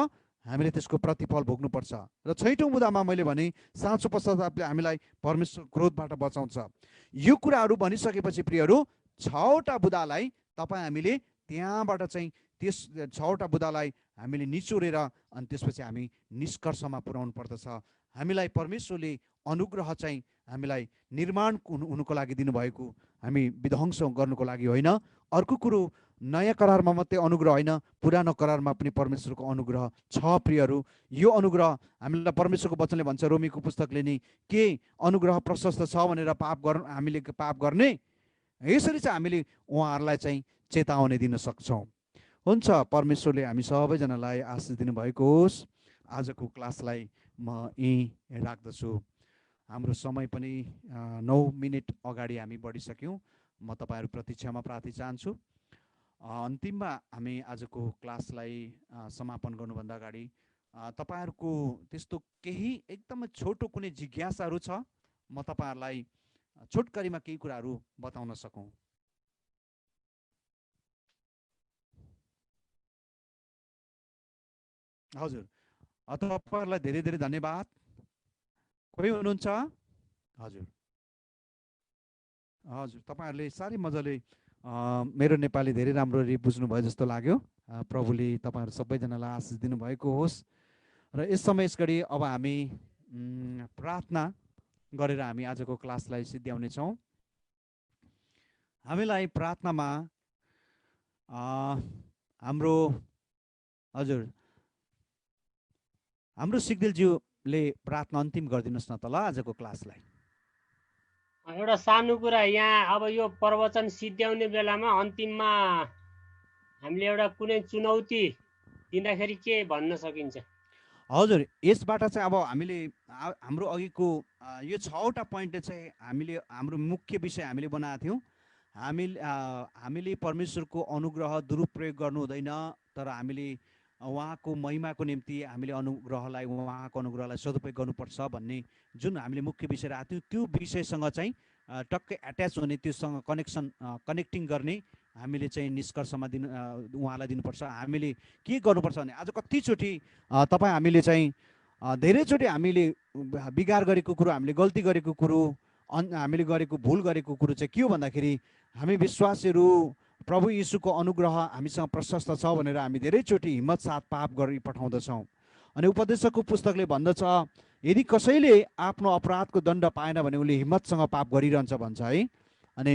हामीले त्यसको प्रतिफल भोग्नुपर्छ। र 6औँ बुँदामा मैले भने साँचो पश्चातापले हामीलाई परमेश्वर क्रोधबाट बचाउँछ। यो कुराहरू भनिसकेपछि प्रियहरू 6वटा बुँदालाई हामीले त्यहाँबाट चाहिँ त्यस 6वटा बुँदालाई हामीले निचोरेर अनि त्यसपछि हामी निष्कर्षमा पुर्याउनु पर्दछ। हामीलाई परमेश्वरले अनुग्रह चाहिँ हामीलाई निर्माण हुनुको लागि दिनुभएको, हामी विध्वंस गर्नुको लागि होइन। अर्को कुरो, नयाँ करारमा मात्रै अनुग्रह होइन, पुरानो करारमा पनि परमेश्वरको अनुग्रह छ प्रियहरू। यो अनुग्रह हामीलाई परमेश्वरको वचनले भन्छ, रोमीको पुस्तकले नि के अनुग्रह प्रशस्त छ भनेर हामीले पाप गर्ने, यसरी चाहिँ हामीले उहाँहरूलाई चाहिँ चेतावनी दिन सक्छौँ। हुन्छ, परमेश्वरले हामी सबैजनालाई आशिष दिनुभएको होस्। आजको क्लासलाई म यहीँ राख्दछु। हाम्रो समय पनि 9 मिनेट अगाडि हामी बढिसक्यौँ। म तपाईँहरूप्रति क्षमा प्रार्थी चाहन्छु। अन्तिममा हामी आजको क्लासलाई समापन गर्नुभन्दा अगाडि तपाईँहरूको त्यस्तो केही एकदमै छोटो कुनै जिज्ञासाहरू छ, म तपाईँहरूलाई छोटकरीमा केही कुराहरू बताउन सकौँ। हजुर, तपाईँहरूलाई धेरै धेरै धन्यवाद। कोही हुनुहुन्छ? हजुर हजुर, तपाईँहरूले साह्रै मजाले मेरो नेपाली धेरै राम्ररी बुझ्नुभयो जस्तो लाग्यो। प्रभुले तपाईँहरू सबैजनालाई आशिष दिनुभएको होस्। र यस समय यस घडी अब हामी प्रार्थना गरेर हामी आजको क्लासलाई सिद्ध्याउने छौँ। हामीलाई प्रार्थनामा हाम्रो सिग्देलज्यूले प्रार्थना अन्तिम गरिदिनुहोस् न त ल आजको क्लासलाई। एउटा सानो कुरा यहाँ, अब यो प्रवचन सिद्ध्याउने बेलामा अन्तिममा हामीले एउटा कुनै चुनौती दिँदाखेरि के भन्न सकिन्छ? हजुर, यसबाट चाहिँ अब हाम्रो अघिको यो 6वटा पोइन्टले चाहिँ हाम्रो मुख्य विषय हामीले बनाएको थियौँ। हामीले परमेश्वरको अनुग्रह दुरुपयोग गर्नु हुँदैन, तर हामीले उहाँको महिमाको निम्ति हामीले उहाँको अनुग्रहलाई सदुपयोग गर्नुपर्छ भन्ने जुन हामीले मुख्य विषय राखेको थियौँ, त्यो विषयसँग चाहिँ टक्कै एट्याच हुने, त्योसँग कनेक्टिङ गर्ने हामीले चाहिँ निष्कर्षमा उहाँलाई दिनुपर्छ। हामीले के गर्नुपर्छ भने आज कतिचोटि हामीले चाहिँ धेरैचोटि हामीले बिगार गरेको कुरो, हामीले गल्ती गरेको कुरो, हामीले गरेको भुल गरेको कुरो चाहिँ के हो भन्दाखेरि हामी विश्वासीहरू प्रभु यीशुको अनुग्रह हामीसँग प्रशस्त छ भनेर हामी धेरैचोटि हिम्मत साथ पाप गरी पठाउँदछौँ। अनि उपदेशकको पुस्तकले भन्दछ, यदि कसैले आफ्नो अपराधको दण्ड पाएन भने उसले हिम्मतसँग पाप गरिरहन्छ भन्छ है। अनि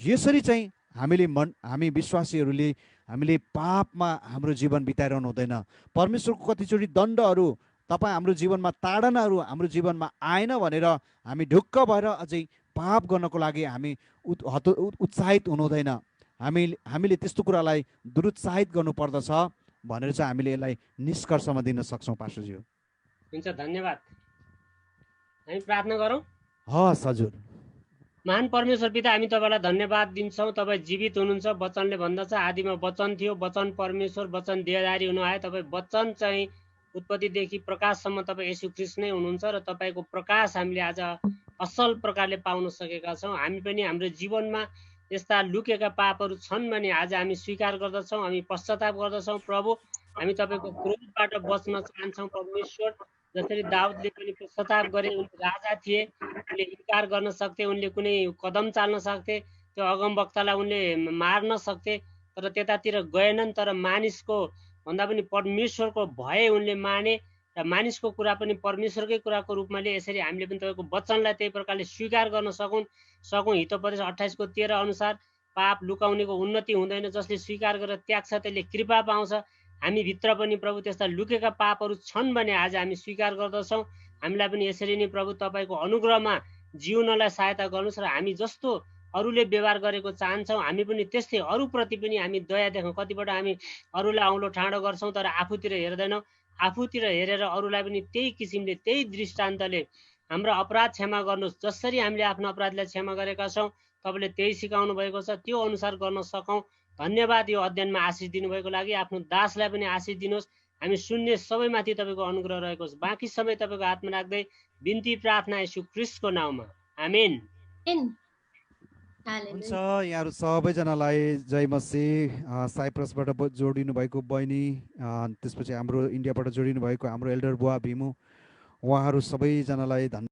यसरी चाहिँ हामी विश्वासीहरूले हामीले पापमा हाम्रो जीवन बिताइरहनु हुँदैन। परमेश्वरको कतिचोटि दण्डहरू हाम्रो जीवनमा, ताडनाहरू हाम्रो जीवनमा आएन भनेर हामी ढुक्क भएर अझै पाप गर्नको लागि हामी उत्साहित हुनु हुँदैन। हामीले त्यस्तो कुरालाई दुरुत्साहित गर्नुपर्दछ भनेर चाहिँ हामीले यसलाई निष्कर्षमा दिन सक्छौँ। पास्टरज्यू हुन्छ, धन्यवाद। हामी प्रार्थना गरौँ। हस् हजुर। महान परमेश्वर पिता, हामी तपाईँलाई धन्यवाद दिन्छौँ। तपाईँ जीवित हुनुहुन्छ। वचनले भन्दछ आदिमा वचन थियो, वचन परमेश्वर, वचन देहधारी हुनु आयो। तपाईँ वचन चाहिँ उत्पत्तिदेखि प्रकाशसम्म तपाईँ येशू ख्रीष्ट नै हुनुहुन्छ र तपाईँको प्रकाश हामीले आज असल प्रकारले पाउन सकेका छौँ। हामी पनि हाम्रो जीवनमा यस्ता लुकेका पापहरू छन् भने आज हामी स्वीकार गर्दछौँ, हामी पश्चाताप गर्दछौँ। प्रभु, हामी तपाईँको क्रोधबाट बच्न चाहन्छौँ। परमेश्वर, जसरी दाउदले पनि पश्चाताप गरे, उनले राजा थिए, उनले इन्कार गर्न सक्थे, उनले कुनै कदम चाल्न सक्थे, त्यो अगमवक्तालाई उनले मार्न सक्थे, तर त्यतातिर गएनन्। तर मानिसको भन्दा पनि परमेश्वरको भय उनले माने र मानिसको कुरा पनि परमेश्वरकै कुराको रूपमा लिए। यसरी हामीले पनि तपाईँको वचनलाई त्यही प्रकारले स्वीकार गर्न सकौँ। हितोपदेश 28:13 अनुसार पाप लुकाउनेको उन्नति हुँदैन, जसले स्वीकार गरेर त्याग्छ त्यसले कृपा पाउँछ। हामीभित्र पनि प्रभु त्यस्ता लुकेका पापहरू छन् भने आज हामी स्वीकार गर्दछौँ। हामीलाई पनि यसरी नै प्रभु तपाईँको अनुग्रहमा जिउनलाई सहायता गर्नुहोस् र हामी जस्तो अरूले व्यवहार गरेको चाहन्छौँ हामी पनि त्यस्तै अरूप्रति पनि हामी दया देखाउँ। कतिपल्ट हामी अरूलाई औँलो ठाडो गर्छौँ तर आफूतिर हेर्दैनौँ। आफूतिर हेरेर अरूलाई पनि त्यही किसिमले त्यही दृष्टान्तले हाम्रो अपराध क्षमा गर्नुहोस्। जसरी हामीले आफ्नो अपराधलाई क्षमा गरेका छौँ तपाईँले त्यही सिकाउनु भएको छ, त्यो अनुसार गर्न सकौँ। धन्यवाद यो अध्ययनमा आशिष दिनुभएको लागि। आफ्नो दासलाई पनि आशिष दिनुहोस्। हामी सुन्ने सबैमाथि तपाईँको अनुग्रह रहेको छ। बाँकी सबै तपाईँको हातमा राख्दै बिन्ती प्रार्थना येशू ख्रीष्टको नाउँमा, आमेन। हुन्छ, यहाँहरू सबैजनालाई जय मसीह। साइप्रसबाट जोडिनु भएको बहिनी, त्यसपछि हाम्रो इन्डियाबाट जोडिनु भएको हाम्रो एल्डर बुवा भिमु, उहाँहरू सबैजनालाई धन्यवाद।